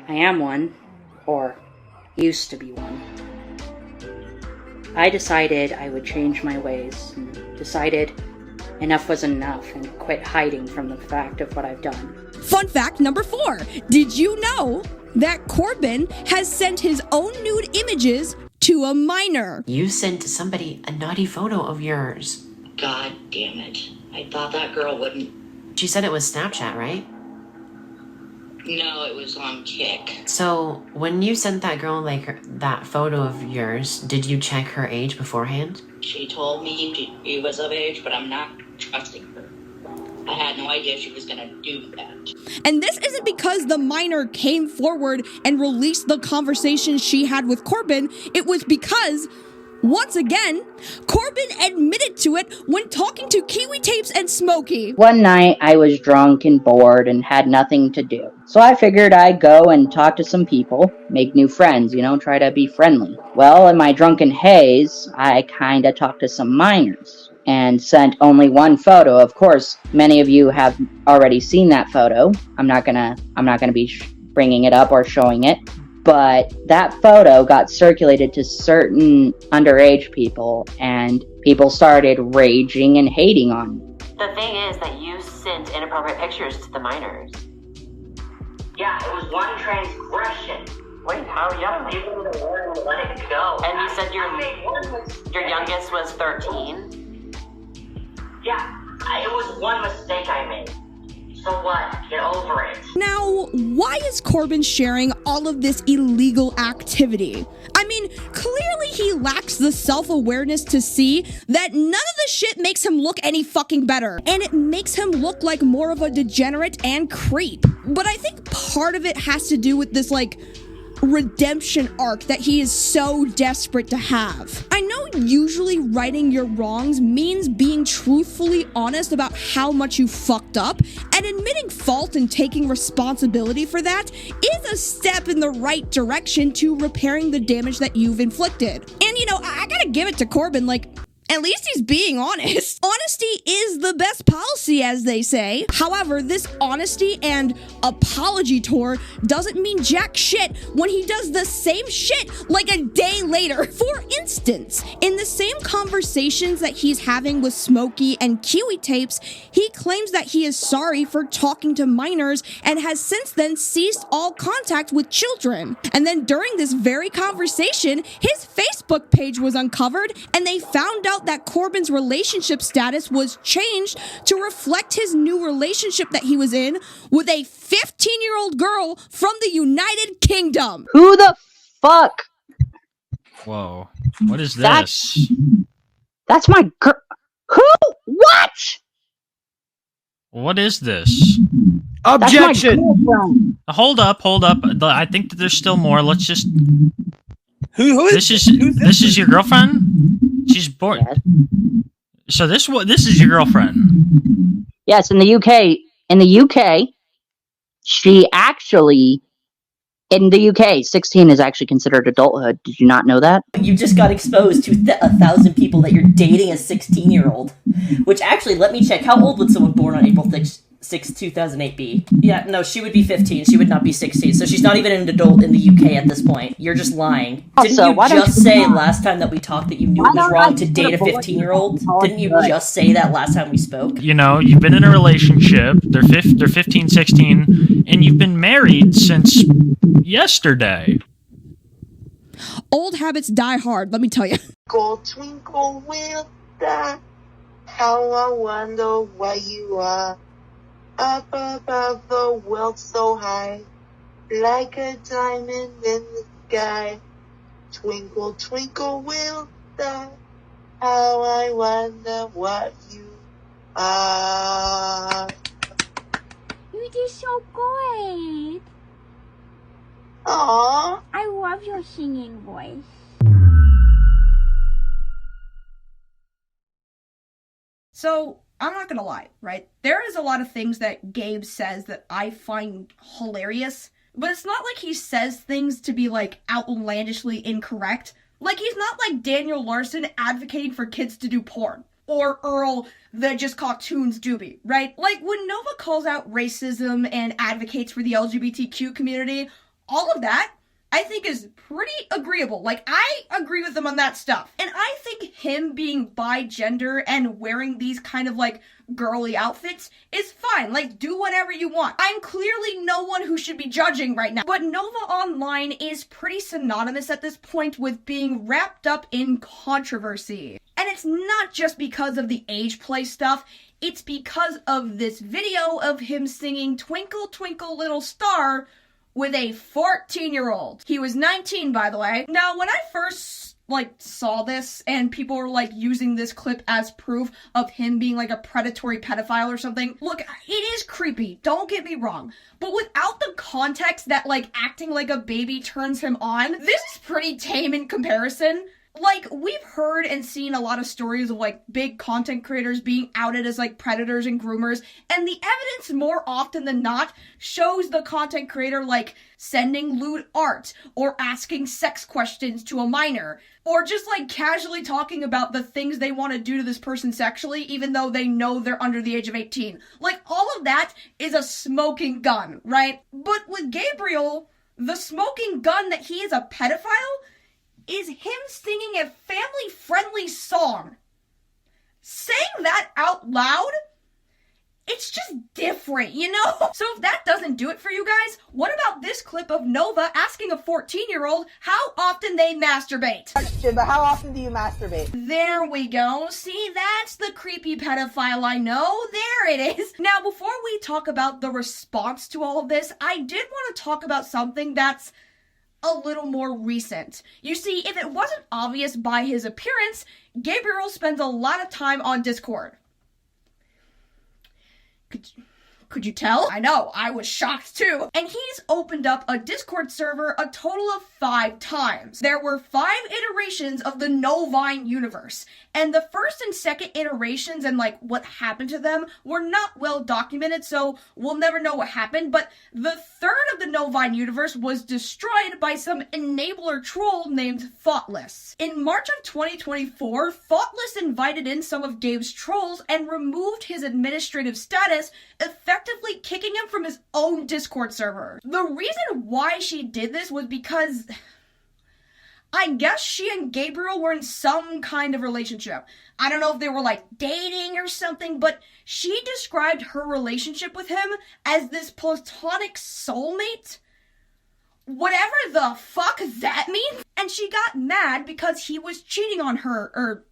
I am one, or used to be one. I decided I would change my ways, and decided enough was enough and quit hiding from the fact of what I've done. Fun fact number 4. Did you know that Corbin has sent his own nude images to a minor? You sent somebody a naughty photo of yours. God damn it. I thought that girl wouldn't. She said it was Snapchat, right? No, it was on Kick. So, when you sent that girl, that photo of yours, did you check her age beforehand? She told me she was of age, but I'm not trusting her. I had no idea she was gonna do that. And this isn't because the minor came forward and released the conversation she had with Corbin. It was because, once again, Corbin admitted to it when talking to Kiwi Tapes and Smokey. One night, I was drunk and bored and had nothing to do. So I figured I'd go and talk to some people, make new friends, try to be friendly. Well, in my drunken haze, I kinda talked to some minors and sent only one photo. Of course, many of you have already seen that photo. I'm not gonna be bringing it up or showing it. But that photo got circulated to certain underage people, and people started raging and hating on me. The thing is that you sent inappropriate pictures to the minors. Yeah, it was one transgression. Wait, how young? You let it go. And you said your youngest was 13? Yeah, it was one mistake I made. So what? Get over it. Now, why is Corbin sharing all of this illegal activity? I mean, clearly he lacks the self-awareness to see that none of the shit makes him look any fucking better, and it makes him look like more of a degenerate and creep. But I think part of it has to do with this, like, redemption arc that he is so desperate to have. I know usually righting your wrongs means being truthfully honest about how much you fucked up, and admitting fault and taking responsibility for that is a step in the right direction to repairing the damage that you've inflicted. And you know, I gotta give it to Corbin, like, at least he's being honest. Honesty is the best policy, as they say. However, this honesty and apology tour doesn't mean jack shit when he does the same shit like a day later. For instance, in the same conversations that he's having with Smokey and Kiwi Tapes, he claims that he is sorry for talking to minors and has since then ceased all contact with children. And then during this very conversation, his Facebook page was uncovered and they found out that Corbin's relationship status was changed to reflect his new relationship that he was in with a 15-year-old girl from the United Kingdom. Who the fuck? Whoa. What is this? That's my girl. Who? What? What is this? Objection! Hold up. I think that there's still more. Let's just... Who is this is your girlfriend? She's born. Yes. So this is your girlfriend? Yes, in the UK. In the UK, she actually, in the UK, 16 is actually considered adulthood. Did you not know that? You just got exposed to 1,000 people that you're dating a 16-year-old. Which actually, let me check. How old would someone born on April 6, 2008 be? Yeah, no, she would be 15. She would not be 16. So she's not even an adult in the UK at this point. You're just lying. Didn't you just say last time that we talked that you knew it was wrong to date a 15-year-old? Didn't you just say that last time we spoke? You know, you've been in a relationship. They're 15, 16, and you've been married since yesterday. Old habits die hard, let me tell you. Go twinkle with that. How I wonder where you are. Up above the world so high, like a diamond in the sky. Twinkle, twinkle, will die. How I wonder what you are. You did so great. Aww. I love your singing voice. So, I'm not gonna lie, right? There is a lot of things that Gabe says that I find hilarious, but it's not like he says things to be, like, outlandishly incorrect. Like, he's not like Daniel Larson advocating for kids to do porn. Or Earl, the Just Cartoons doobie, right? Like, when Nova calls out racism and advocates for the LGBTQ community, all of that, I think is pretty agreeable. Like, I agree with him on that stuff. And I think him being bi-gender and wearing these kind of, like, girly outfits is fine. Like, do whatever you want. I'm clearly no one who should be judging right now. But Nova Online is pretty synonymous at this point with being wrapped up in controversy. And it's not just because of the age play stuff. It's because of this video of him singing Twinkle Twinkle Little Star with a 14-year-old. He was 19, by the way. Now, when I first, saw this and people were, using this clip as proof of him being, a predatory pedophile or something, look, it is creepy, don't get me wrong. But without the context that, acting like a baby turns him on, this is pretty tame in comparison. We've heard and seen a lot of stories of, big content creators being outed as, predators and groomers, and the evidence more often than not shows the content creator, sending lewd art, or asking sex questions to a minor, or just, casually talking about the things they want to do to this person sexually, even though they know they're under the age of 18. All of that is a smoking gun, right? But with Gabriel, the smoking gun that he is a pedophile is him singing a family-friendly song. Saying that out loud It's just different, you know? So if that doesn't do it for you guys, what about this clip of Nova asking a 14-year-old how often they masturbate? Question, but how often do you masturbate? There we go. See, that's the creepy pedophile I know. There it is. Now, before we talk about the response to all of this, I did want to talk about something that's a little more recent. You see, if it wasn't obvious by his appearance, Gabriel spends a lot of time on Discord. Could you tell? I know, I was shocked too. And he's opened up a Discord server a total of 5 times. There were 5 iterations of the Novine universe, and the first and second iterations and like what happened to them were not well documented, so we'll never know what happened, but the third of the Novine universe was destroyed by some enabler troll named Thoughtless. In March of 2024, Thoughtless invited in some of Gabe's trolls and removed his administrative status, effectively kicking him from his own Discord server. The reason why she did this was because I guess she and Gabriel were in some kind of relationship. I don't know if they were like dating or something, but she described her relationship with him as this platonic soulmate. Whatever the fuck that means. And she got mad because he was cheating on her, or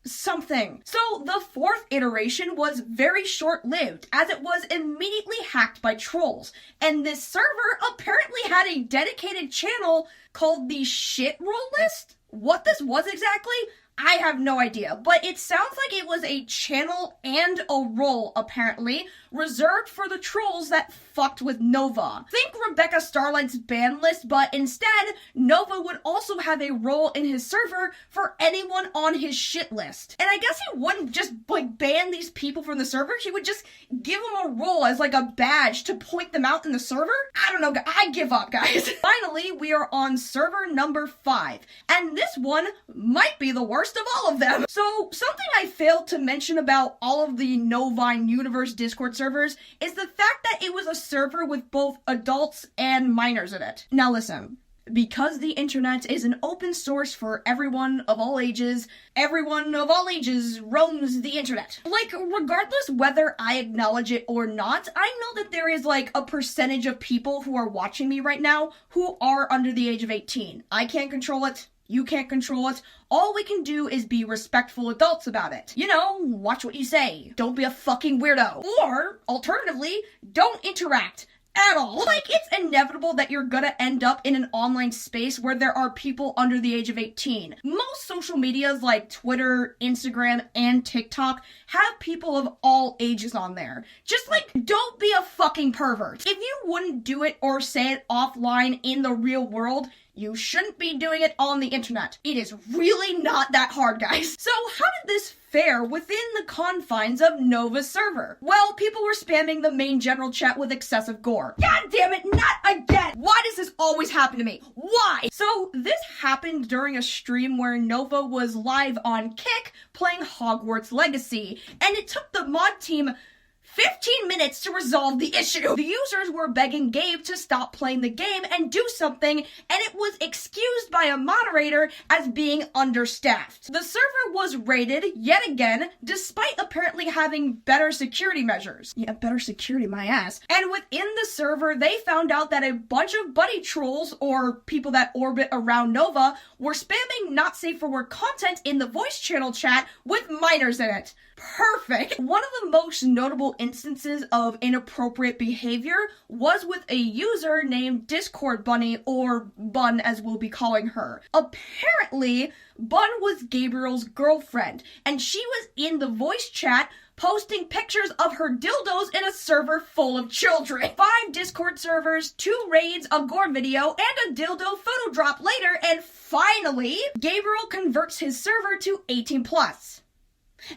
something. So the 4th iteration was very short-lived, as it was immediately hacked by trolls, and this server apparently had a dedicated channel called the Shit Roll List. What this was exactly, I have no idea, but it sounds like it was a channel and a role, apparently, reserved for the trolls that fucked with Nova. Think Rebecca Starlight's ban list, but instead, Nova would also have a role in his server for anyone on his shit list. And I guess he wouldn't just, like, ban these people from the server, he would just give them a role as, like, a badge to point them out in the server? I don't know, I give up, guys. Finally, we are on server number 5, and this one might be the worst of all of them. So, something I failed to mention about all of the Novine Universe Discord servers is the fact that it was a server with both adults and minors in it. Now listen, because the internet is an open source for everyone of all ages roams the internet. Like, regardless whether I acknowledge it or not, I know that there is like a percentage of people who are watching me right now who are under the age of 18. I can't control it. You can't control it. All we can do is be respectful adults about it. You know, watch what you say. Don't be a fucking weirdo. Or, alternatively, don't interact at all. Like, it's inevitable that you're gonna end up in an online space where there are people under the age of 18. Most social medias like Twitter, Instagram, and TikTok have people of all ages on there. Just like, don't be a fucking pervert. If you wouldn't do it or say it offline in the real world, you shouldn't be doing it on the internet. It is really not that hard, guys. So how did this fare within the confines of Nova's server? Well, people were spamming the main general chat with excessive gore. God damn it, not again! Why does this always happen to me? Why? So this happened during a stream where Nova was live on Kick playing Hogwarts Legacy, and it took the mod team 15 minutes to resolve the issue. The users were begging Gabe to stop playing the game and do something, and it was excused by a moderator as being understaffed. The server was raided yet again, despite apparently having better security measures. Yeah, better security, my ass. And within the server, they found out that a bunch of buddy trolls, or people that orbit around Nova, were spamming not safe for work content in the voice channel chat with minors in it. Perfect! One of the most notable instances of inappropriate behavior was with a user named Discord Bunny, or Bun as we'll be calling her. Apparently, Bun was Gabriel's girlfriend, and she was in the voice chat posting pictures of her dildos in a server full of children. 5 Discord servers, 2 raids, a gore video, and a dildo photo drop later, and finally, Gabriel converts his server to 18+.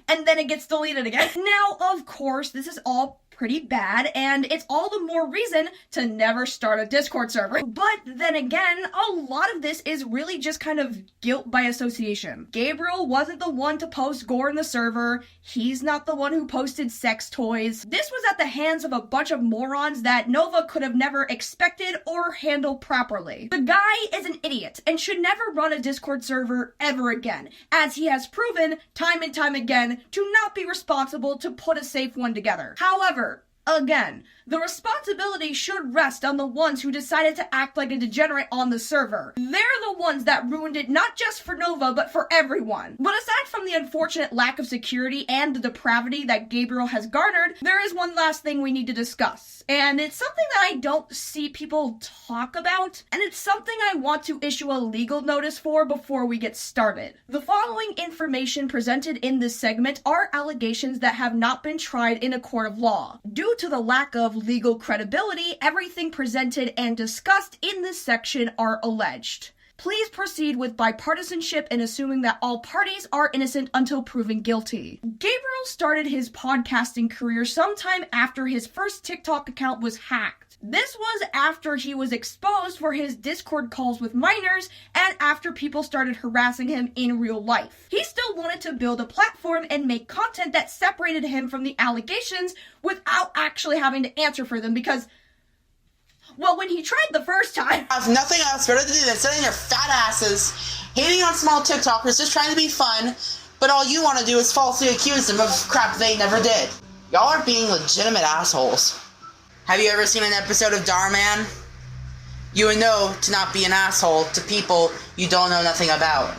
And then it gets deleted again. Now, of course, this is all pretty bad, and it's all the more reason to never start a Discord server. But then again, a lot of this is really just kind of guilt by association. Gabriel wasn't the one to post gore in the server. He's not the one who posted sex toys. This was at the hands of a bunch of morons that Nova could have never expected or handled properly. The guy is an idiot and should never run a Discord server ever again, as he has proven time and time again again to not be responsible to put a safe one together. However, again, the responsibility should rest on the ones who decided to act like a degenerate on the server. They're the ones that ruined it not just for Nova, but for everyone. But aside from the unfortunate lack of security and the depravity that Gabriel has garnered, there is one last thing we need to discuss. And it's something that I don't see people talk about, and it's something I want to issue a legal notice for before we get started. The following information presented in this segment are allegations that have not been tried in a court of law. Due to the lack of legal credibility, everything presented and discussed in this section are alleged. Please proceed with bipartisanship in assuming that all parties are innocent until proven guilty. Gabriel started his podcasting career sometime after his first TikTok account was hacked. This was after he was exposed for his Discord calls with minors and after people started harassing him in real life. He still wanted to build a platform and make content that separated him from the allegations without actually having to answer for them because, well, when he tried the first time, I have nothing else better to do than sitting your fat asses, hating on small TikTokers, just trying to be fun, but all you want to do is falsely accuse them of crap they never did. Y'all are being legitimate assholes. Have you ever seen an episode of Darman? You would know to not be an asshole to people you don't know nothing about.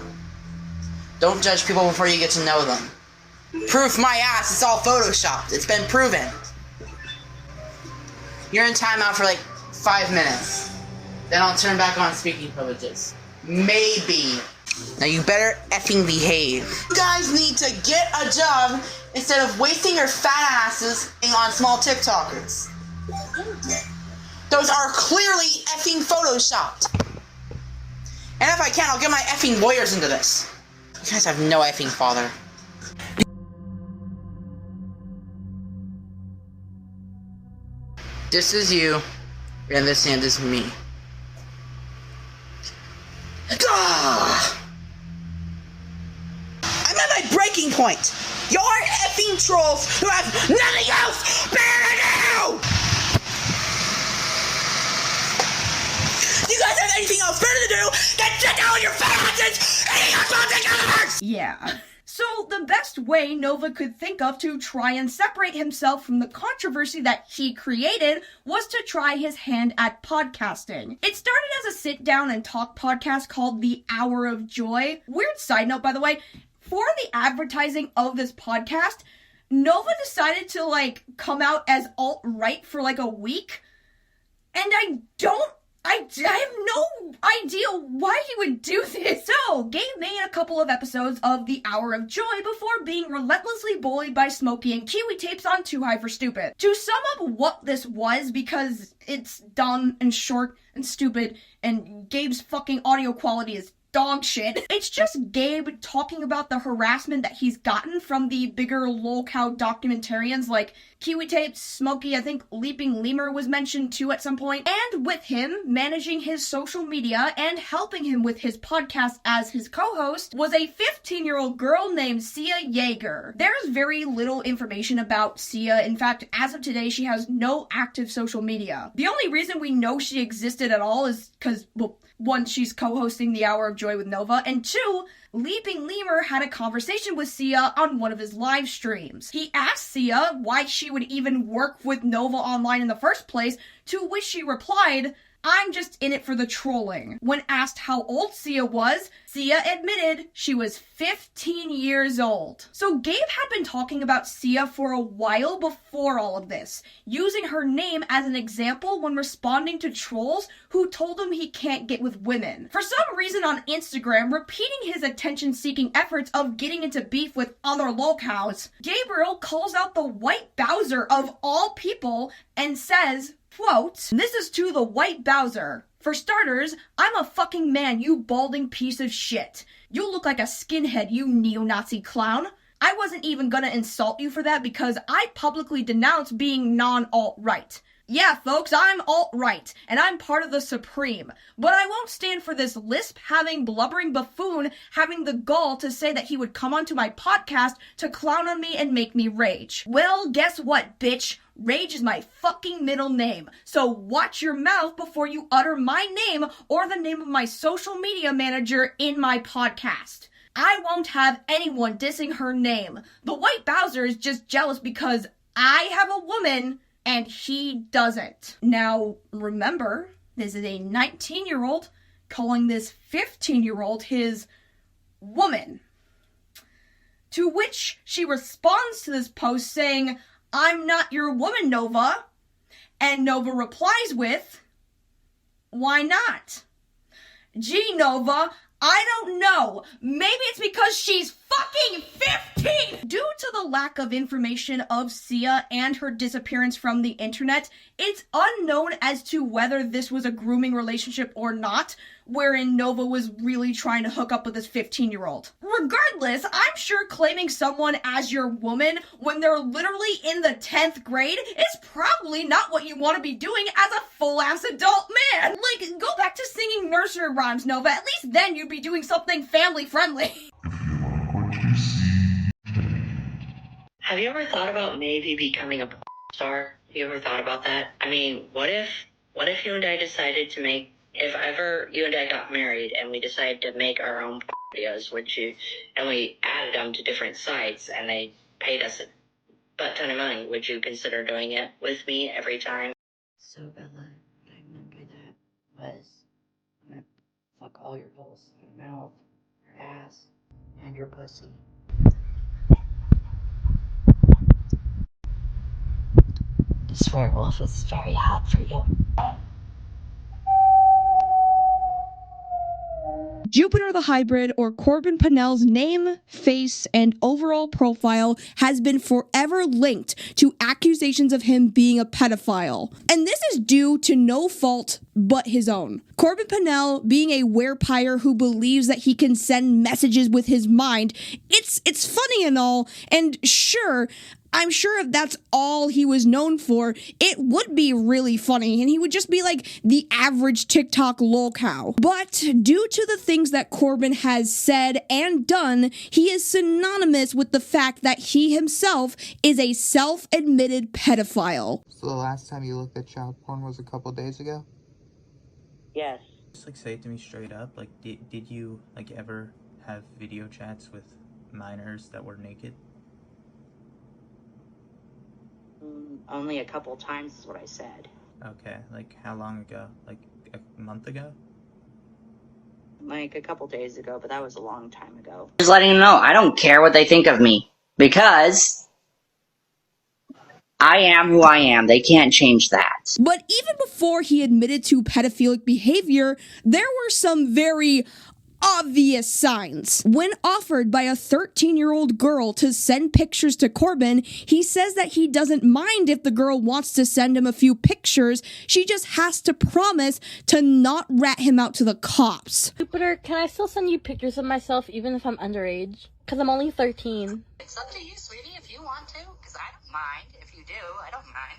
Don't judge people before you get to know them. Proof my ass, it's all photoshopped. It's been proven. You're in timeout for like 5 minutes. Then I'll turn back on speaking privileges. Maybe. Now you better effing behave. You guys need to get a job instead of wasting your fat asses on small TikTokers. Those are clearly effing photoshopped. And if I can, I'll get my effing lawyers into this. You guys have no effing father. This is you, and this hand is me. I'm at my breaking point. You're effing trolls who have nothing else better to do! You guys have anything else better to do than sit down with your fat asses and eat your small TikTokers! Yeah. So the best way Nova could think of to try and separate himself from the controversy that he created was to try his hand at podcasting. It started as a sit down and talk podcast called The Hour of Joy. Weird side note, by the way, for the advertising of this podcast, Nova decided to come out as alt-right for a week. And I have no idea why he would do this. So, Gabe made a couple of episodes of The Hour of Joy before being relentlessly bullied by Smokey and Kiwi Tapes on Too High for Stupid. To sum up what this was, because it's dumb and short and stupid, and Gabe's fucking audio quality is dog shit. It's just Gabe talking about the harassment that he's gotten from the bigger LOLCow documentarians like Kiwi Tapes, Smokey, I think Leaping Lemur was mentioned too at some point, and with him managing his social media and helping him with his podcast as his co-host was a 15-year-old girl named Sia Yeager. There's very little information about Sia. In fact, as of today, she has no active social media. The only reason we know she existed at all is because, well, one, she's co-hosting The Hour of Joy with Nova, and two, Leaping Lemur had a conversation with Sia on one of his live streams. He asked Sia why she would even work with Nova online in the first place, to which she replied, "I'm just in it for the trolling." When asked how old Sia was, Sia admitted she was 15 years old. So Gabe had been talking about Sia for a while before all of this, using her name as an example when responding to trolls who told him he can't get with women. For some reason on Instagram, repeating his attention-seeking efforts of getting into beef with other LOLCows, Gabriel calls out the White Bowser of all people and says, quote, "This is to the White Bowser. For starters, I'm a fucking man, you balding piece of shit. You look like a skinhead, you neo-Nazi clown. I wasn't even gonna insult you for that because I publicly denounce being non-alt-right. Yeah, folks, I'm alt-right, and I'm part of the Supreme. But I won't stand for this lisp-having, blubbering buffoon having the gall to say that he would come onto my podcast to clown on me and make me rage. Well, guess what, bitch? Rage is my fucking middle name. So watch your mouth before you utter my name or the name of my social media manager in my podcast." I won't have anyone dissing her name. The white Bowser is just jealous because I have a woman and he doesn't. Now, remember, this is a 19-year-old calling this 15-year-old his woman. To which she responds to this post saying, "I'm not your woman, Nova." And Nova replies with, "Why not?" Gee, Nova, I don't know. Maybe it's because she's fucking 15! Due to the lack of information of Sia and her disappearance from the internet, it's unknown as to whether this was a grooming relationship or not, wherein Nova was really trying to hook up with this 15-year-old. Regardless, I'm sure claiming someone as your woman when they're literally in the 10th grade is probably not what you want to be doing as a full-ass adult man. Like, go back to singing nursery rhymes, Nova. At least then you'd be doing something family-friendly. Have you ever thought about maybe becoming a star? Have you ever thought about that? I mean, what if you and I decided to make, if ever you and I got married and we decided to make our own videos, would you, and we added them to different sites and they paid us a butt ton of money, would you consider doing it with me every time? So Bella, what I meant by that was, I'm gonna fuck all your holes in your mouth, your ass, and your pussy. This werewolf is very hot for you. Jupiter the Hybrid, or Corbin Pennell's name, face, and overall profile has been forever linked to accusations of him being a pedophile. And this is due to no fault but his own. Corbin Pennell, being a werepire who believes that he can send messages with his mind, it's funny and all, and sure, I'm sure if that's all he was known for, it would be really funny, and he would just be like the average TikTok LOLCow. But due to the things that Corbin has said and done, he is synonymous with the fact that he himself is a self-admitted pedophile. So the last time you looked at child porn was a couple days ago? Yes. Just like say it to me straight up, like did you like ever have video chats with minors that were naked? Only a couple times is what I said. Okay, like how long ago? Like a month ago? Like a couple days ago, but that was a long time ago. Just letting them know, I don't care what they think of me. Because I am who I am. They can't change that. But even before he admitted to pedophilic behavior, there were some very obvious signs. When offered by a 13-year-old girl to send pictures to Corbin, he says that he doesn't mind if the girl wants to send him a few pictures, she just has to promise to not rat him out to the cops. Jupiter, can I still send you pictures of myself even if I'm underage? Because I'm only 13. It's up to you, sweetie, if you want to, because I don't mind. If you do, I don't mind.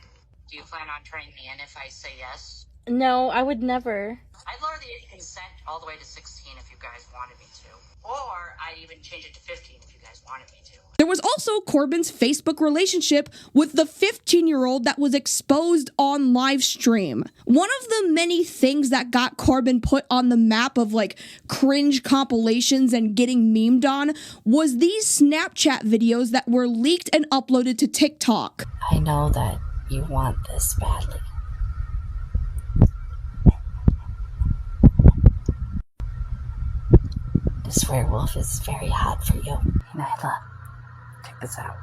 Do you plan on turning me in if I say yes? No, I would never. I'd lower the age of consent all the way to 16 if you guys wanted me to. Or I'd even change it to 15 if you guys wanted me to. There was also Corbin's Facebook relationship with the 15-year-old that was exposed on live stream. One of the many things that got Corbin put on the map of like cringe compilations and getting memed on was these Snapchat videos that were leaked and uploaded to TikTok. I know that you want this badly. This werewolf is very hot for you. Nyla, check this out.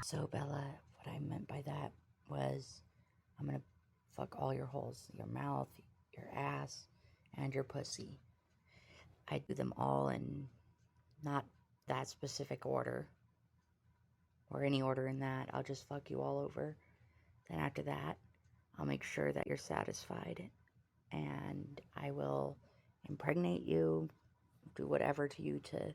So Bella, what I meant by that was I'm gonna fuck all your holes, your mouth, your ass, and your pussy. I do them all in not that specific order. Or any order in that. I'll just fuck you all over. Then after that, I'll make sure that you're satisfied. And I will impregnate you, do whatever to you to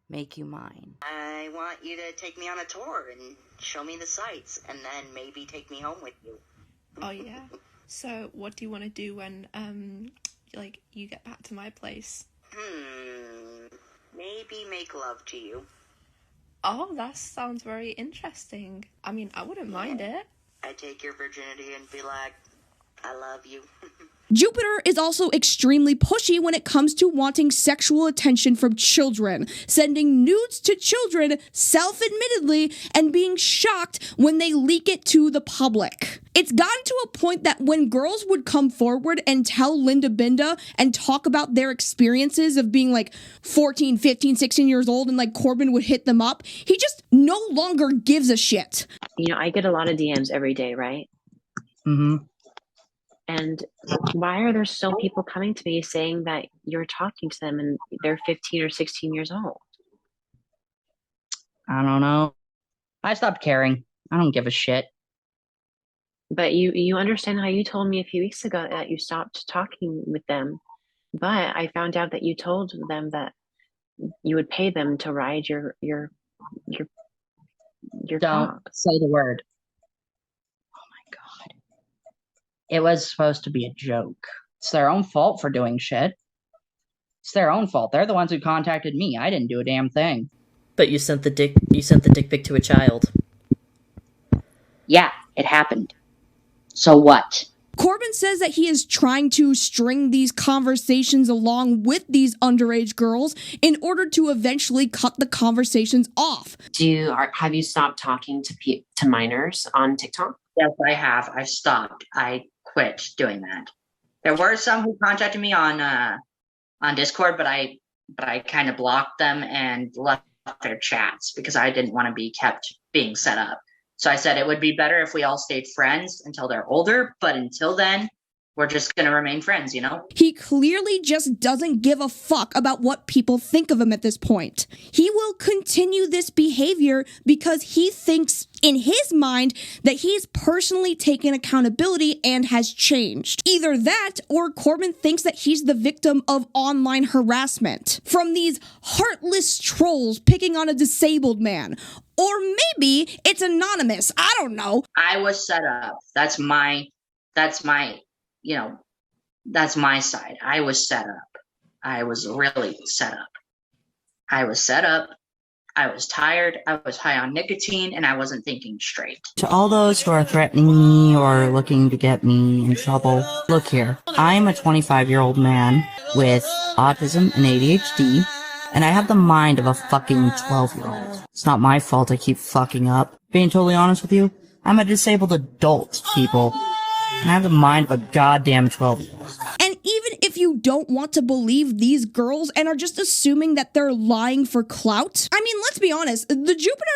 make you mine. I want you to take me on a tour and show me the sights, and then maybe take me home with you. Oh yeah. So what do you want to do when like you get back to my place? Maybe make love to you. Oh, that sounds very interesting. I mean, I wouldn't mind it. I take your virginity and be like, I love you. Jupiter is also extremely pushy when it comes to wanting sexual attention from children, sending nudes to children self-admittedly and being shocked when they leak it to the public. It's gotten to a point that when girls would come forward and tell Linda Binda and talk about their experiences of being like 14, 15, 16 years old and like Corbin would hit them up, he just no longer gives a shit. You know, I get a lot of DMs every day, right? Mm-hmm. And why are there still people coming to me saying that you're talking to them and they're 15 or 16 years old? I don't know. I stopped caring. I don't give a shit. But you understand how you told me a few weeks ago that you stopped talking with them. But I found out that you told them that you would pay them to ride your Don't cock. say the word. It was supposed to be a joke. It's their own fault for doing shit. It's their own fault. They're the ones who contacted me. I didn't do a damn thing. But you sent the dick pic to a child. Yeah, it happened. So what? Corbin says that he is trying to string these conversations along with these underage girls in order to eventually cut the conversations off. Have you stopped talking to minors on TikTok? Yes, I have. I've stopped. I quit doing that. There were some who contacted me on Discord, but I kind of blocked them and left their chats because I didn't want to be kept being set up. So I said it would be better if we all stayed friends until they're older, but until then, we're just going to remain friends, you know? He clearly just doesn't give a fuck about what people think of him at this point. He will continue this behavior because he thinks in his mind that he's personally taken accountability and has changed. Either that or Corbin thinks that he's the victim of online harassment from these heartless trolls picking on a disabled man. Or maybe it's anonymous. I don't know. I was set up. That's my side. I was set up. I was really set up. I was set up. I was tired. I was high on nicotine and I wasn't thinking straight. To all those who are threatening me or looking to get me in trouble, look here. I'm a 25-year-old man with autism and ADHD, and I have the mind of a fucking 12-year-old. It's not my fault I keep fucking up. Being totally honest with you, I'm a disabled adult, people. And I have the mind of a goddamn 12-year-old. And even if you don't want to believe these girls and are just assuming that they're lying for clout, I mean, let's be honest, the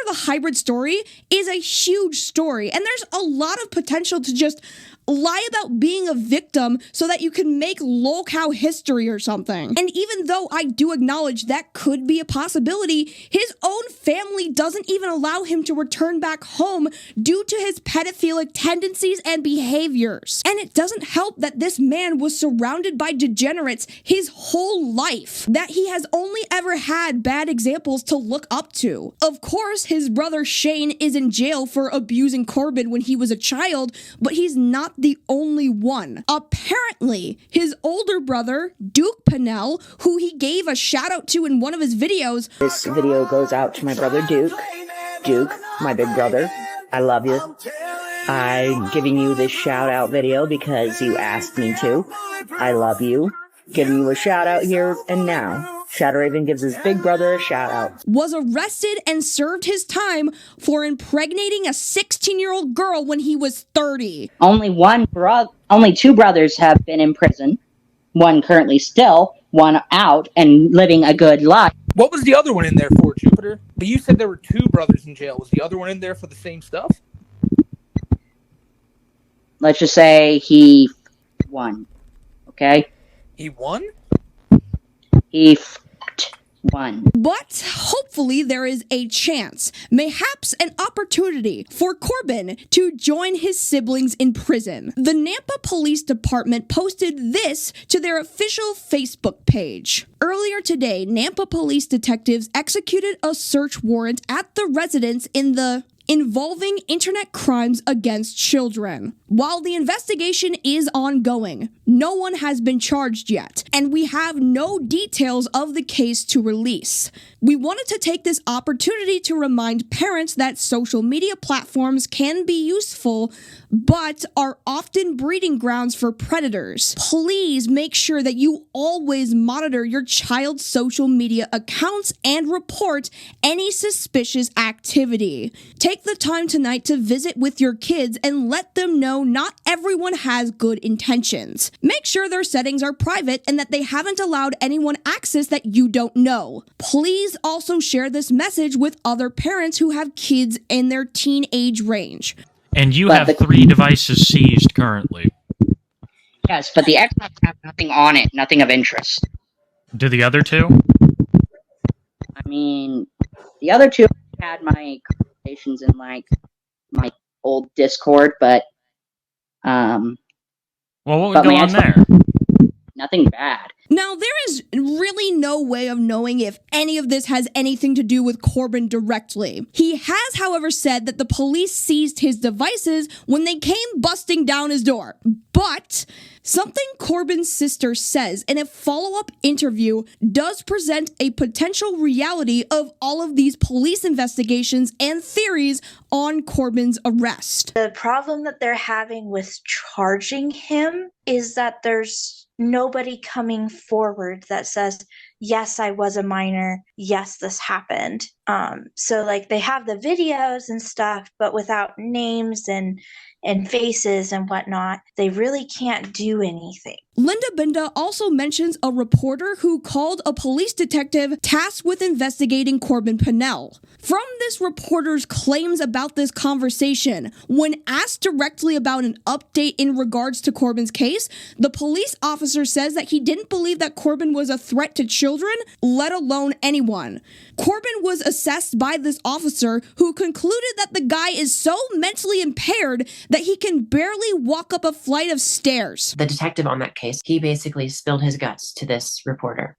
JupiterTheHybrid story is a huge story, and there's a lot of potential to just lie about being a victim so that you can make LOLCow history or something. And even though I do acknowledge that could be a possibility, his own family doesn't even allow him to return back home due to his pedophilic tendencies and behaviors. And it doesn't help that this man was surrounded by degenerates his whole life, that he has only ever had bad examples to look up to. Of course, his brother Shane is in jail for abusing Corbin when he was a child, but he's not the only one. Apparently, his older brother, Duke Pennell, who he gave a shout out to in one of his videos. This video goes out to my brother Duke. Duke, my big brother, I love you. I'm giving you this shout out video because you asked me to. I love you. Giving you a shout out here and now. Shadow Raven gives his big brother a shout out. Was arrested and served his time for impregnating a 16-year-old girl when he was 30. Only two brothers have been in prison. One currently still, one out and living a good life. What was the other one in there for, Jupiter? But you said there were two brothers in jail. Was the other one in there for the same stuff? Let's just say he won. Okay? He won? He won. But hopefully there is a chance, mayhaps an opportunity, for Corbin to join his siblings in prison. The Nampa Police Department posted this to their official Facebook page. Earlier today, Nampa police detectives executed a search warrant at the residence in the involving internet crimes against children. While the investigation is ongoing, no one has been charged yet, and we have no details of the case to release. We wanted to take this opportunity to remind parents that social media platforms can be useful, but are often breeding grounds for predators. Please make sure that you always monitor your child's social media accounts and report any suspicious activity. Take the time tonight to visit with your kids and let them know not everyone has good intentions. Make sure their settings are private and that they haven't allowed anyone access that you don't know. Please also share this message with other parents who have kids in their teenage range. And you have 3 devices seized currently. Yes, but the Xbox have nothing on it, nothing of interest. Do the other 2? I mean, the other 2 had my conversations in like my old Discord, but well, what would go on there? Nothing bad. Now, there is really no way of knowing if any of this has anything to do with Corbin directly. He has, however, said that the police seized his devices when they came busting down his door. But something Corbin's sister says in a follow-up interview does present a potential reality of all of these police investigations and theories on Corbin's arrest. The problem that they're having with charging him is that there's nobody coming forward that says, yes, I was a minor. Yes, this happened. So like they have the videos and stuff, but without names and faces and whatnot, they really can't do anything. Linda Binda also mentions a reporter who called a police detective tasked with investigating Corbin Pennell. From this reporter's claims about this conversation, when asked directly about an update in regards to Corbin's case, the police officer says that he didn't believe that Corbin was a threat to children, let alone anyone. Corbin was assessed by this officer who concluded that the guy is so mentally impaired that he can barely walk up a flight of stairs. The detective on that case, he basically spilled his guts to this reporter.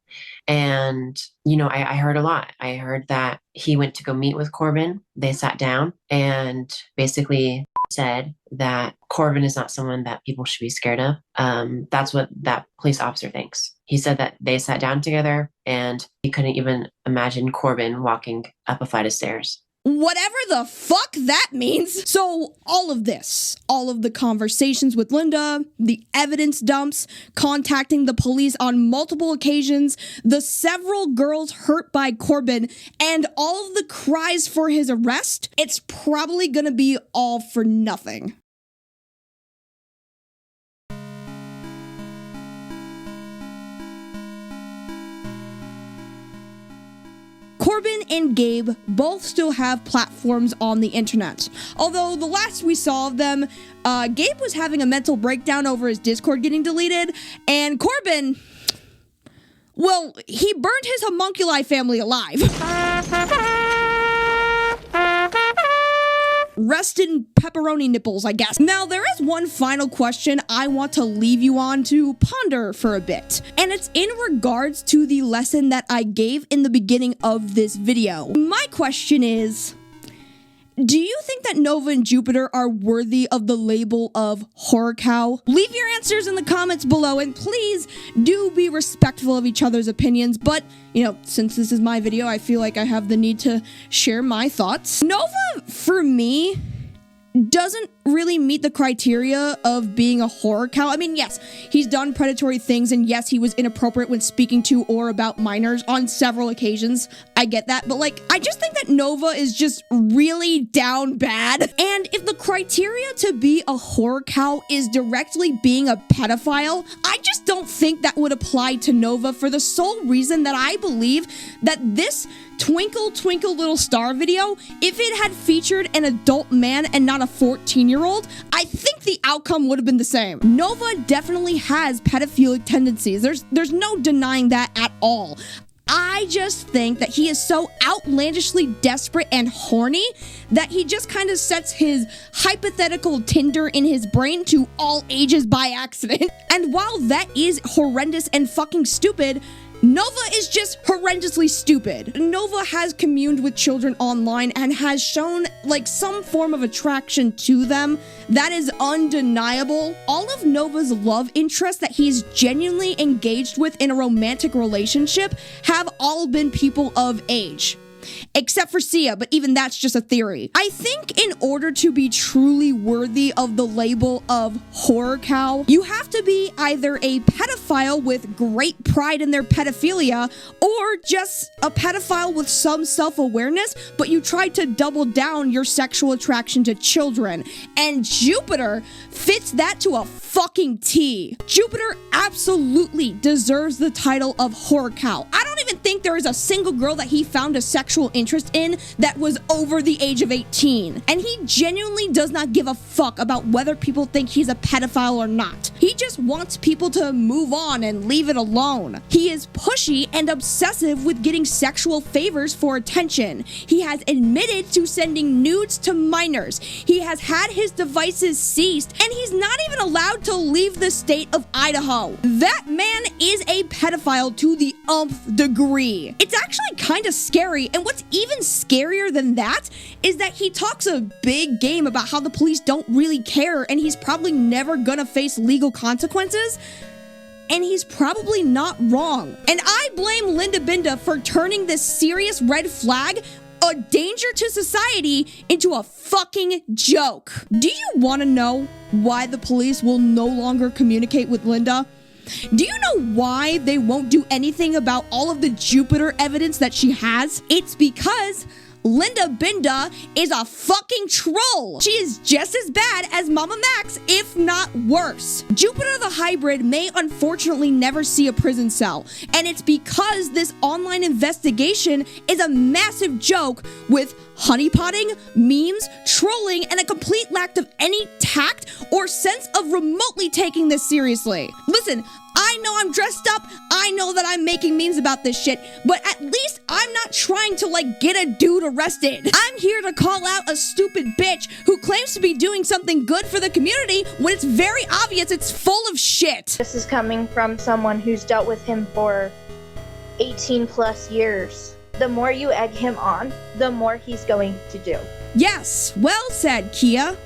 And, you know, I heard a lot. I heard that he went to go meet with Corbin. They sat down and basically said that Corbin is not someone that people should be scared of. That's what that police officer thinks. He said that they sat down together and he couldn't even imagine Corbin walking up a flight of stairs. Whatever the fuck that means. So all of this, all of the conversations with Linda, the evidence dumps, contacting the police on multiple occasions, the several girls hurt by Corbin, and all of the cries for his arrest, it's probably gonna be all for nothing. Corbin and Gabe both still have platforms on the internet. Although the last we saw of them, Gabe was having a mental breakdown over his Discord getting deleted, and Corbin, well, he burned his homunculi family alive. Rest in pepperoni nipples, I guess. Now, there is one final question I want to leave you on to ponder for a bit, and it's in regards to the lesson that I gave in the beginning of this video. My question is, do you think that Nova and Jupiter are worthy of the label of HorrorCow? Leave your answers in the comments below, and please do be respectful of each other's opinions, but, you know, since this is my video, I feel like I have the need to share my thoughts. Nova, for me, doesn't really meet the criteria of being a HorrorCow. I mean, yes, he's done predatory things, and yes, he was inappropriate when speaking to or about minors on several occasions. I get that, but like, I just think that Nova is just really down bad. And if the criteria to be a HorrorCow is directly being a pedophile, I just don't think that would apply to Nova for the sole reason that I believe that this Twinkle Twinkle Little Star video, if it had featured an adult man and not a 14-year-old, I think the outcome would have been the same. Nova definitely has pedophilic tendencies. There's no denying that at all. I just think that he is so outlandishly desperate and horny that he just kind of sets his hypothetical Tinder in his brain to all ages by accident. And while that is horrendous and fucking stupid, Nova is just horrendously stupid. Nova has communed with children online and has shown like some form of attraction to them that is undeniable. All of Nova's love interests that he's genuinely engaged with in a romantic relationship have all been people of age. Except for Sia, but even that's just a theory. I think in order to be truly worthy of the label of HorrorCow, you have to be either a pedophile with great pride in their pedophilia, or just a pedophile with some self-awareness, but you try to double down your sexual attraction to children. And Jupiter fits that to a fucking T. Jupiter absolutely deserves the title of HorrorCow. I don't even think there is a single girl that he found a sexual interest in that was over the age of 18. And he genuinely does not give a fuck about whether people think he's a pedophile or not. He just wants people to move on and leave it alone. He is pushy and obsessive with getting sexual favors for attention. He has admitted to sending nudes to minors. He has had his devices seized, and he's not even allowed to leave the state of Idaho. That man is a pedophile to the umph degree. It's actually kind of scary, and what's even scarier than that is that he talks a big game about how the police don't really care and he's probably never gonna face legal consequences. And he's probably not wrong. And I blame Linda Binda for turning this serious red flag, a danger to society, into a fucking joke. Do you want to know why the police will no longer communicate with Linda? Do you know why they won't do anything about all of the Jupiter evidence that she has? It's because Linda Binda is a fucking troll. She is just as bad as Mama Max, if not worse. Jupiter the Hybrid may unfortunately never see a prison cell, and it's because this online investigation is a massive joke with honeypotting, memes, trolling, and a complete lack of any tact or sense of remotely taking this seriously. Listen, I know I'm dressed up, I know that I'm making memes about this shit, but at least I'm not trying to get a dude arrested. I'm here to call out a stupid bitch who claims to be doing something good for the community when it's very obvious it's full of shit. This is coming from someone who's dealt with him for 18 plus years. The more you egg him on, the more he's going to do. Yes, well said, Kia.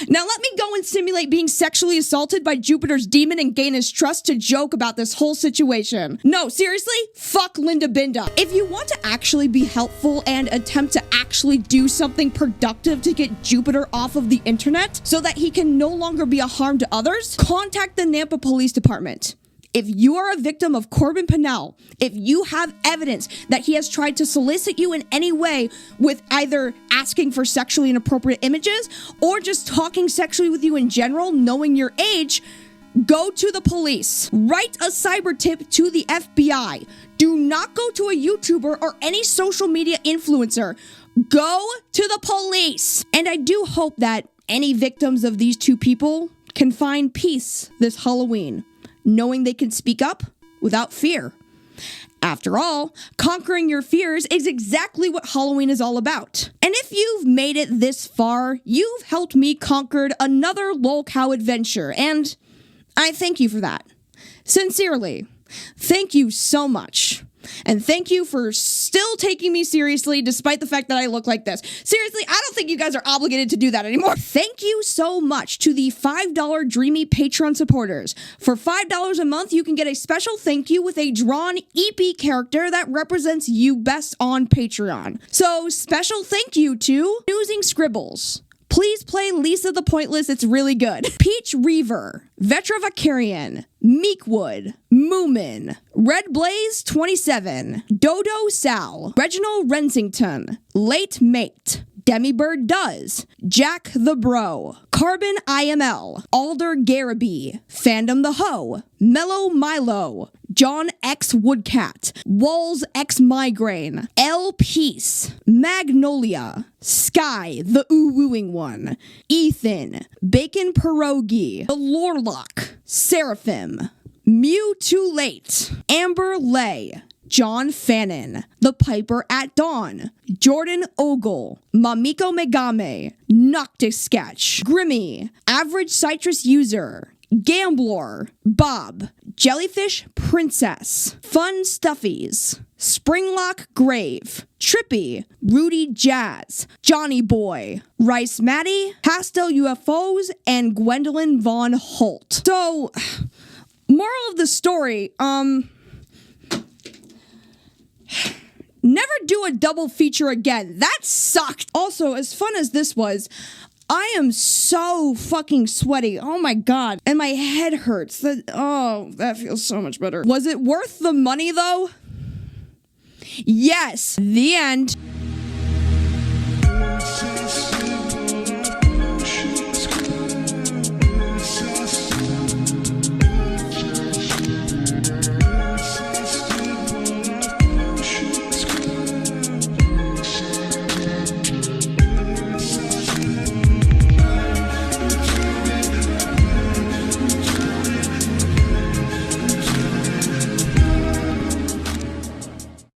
Now let me go and simulate being sexually assaulted by Jupiter's demon and gain his trust to joke about this whole situation. No, seriously? Fuck Linda Binda. If you want to actually be helpful and attempt to actually do something productive to get Jupiter off of the internet so that he can no longer be a harm to others, contact the Nampa Police Department. If you are a victim of Corbin Pennell, if you have evidence that he has tried to solicit you in any way with either asking for sexually inappropriate images or just talking sexually with you in general, knowing your age, go to the police. Write a cyber tip to the FBI. Do not go to a YouTuber or any social media influencer. Go to the police. And I do hope that any victims of these two people can find peace this Halloween, knowing they can speak up without fear. After all, conquering your fears is exactly what Halloween is all about. And if you've made it this far, you've helped me conquer another LOLCow adventure, and I thank you for that. Sincerely, thank you so much. And thank you for still taking me seriously despite the fact that I look like this. Seriously, I don't think you guys are obligated to do that anymore. Thank you so much to the $5 Dreamy Patreon supporters. For $5 a month, you can get a special thank you with a drawn EP character that represents you best on Patreon. So, special thank you to snoozingscribbles. Please play Lisa the Pointless, it's really good. Peach Reaver, Vetra Vicarian, Meekwood, Moomin, Red Blaze 27, Dodo Sal, Reginald Rencington, Late Mate, DemiBirdDoes, Jack the Bro, Carbon IML, Alder Garibay, Fandom the Hoe, MellowMylo, John X Woodcat, wallsxmigraine, L Peace, Magnolia, Skye The UwUing One, Ethan, Bacon Pierogi, The Lorlock, Seraphim, Mew Too Late, Amber Lay, John Fannin, The Piper at Dawn, Jordan Ogle, Mamiko Megame, Noctis Sketch, Grimmy, Average Citrus User, Gambler, Bob, Jellyfish Princess, Fun Stuffies, Springlock Grave, Trippy, Rudy Jazz, Johnny Boy, Rice Maddie, Pastel UFOs, and Gwendolyn Von Holt. So, moral of the story, never do a double feature again. That sucked. Also, as fun as this was, I am so fucking sweaty. Oh my god. And my head hurts. That feels so much better. Was it worth the money though? Yes. The end.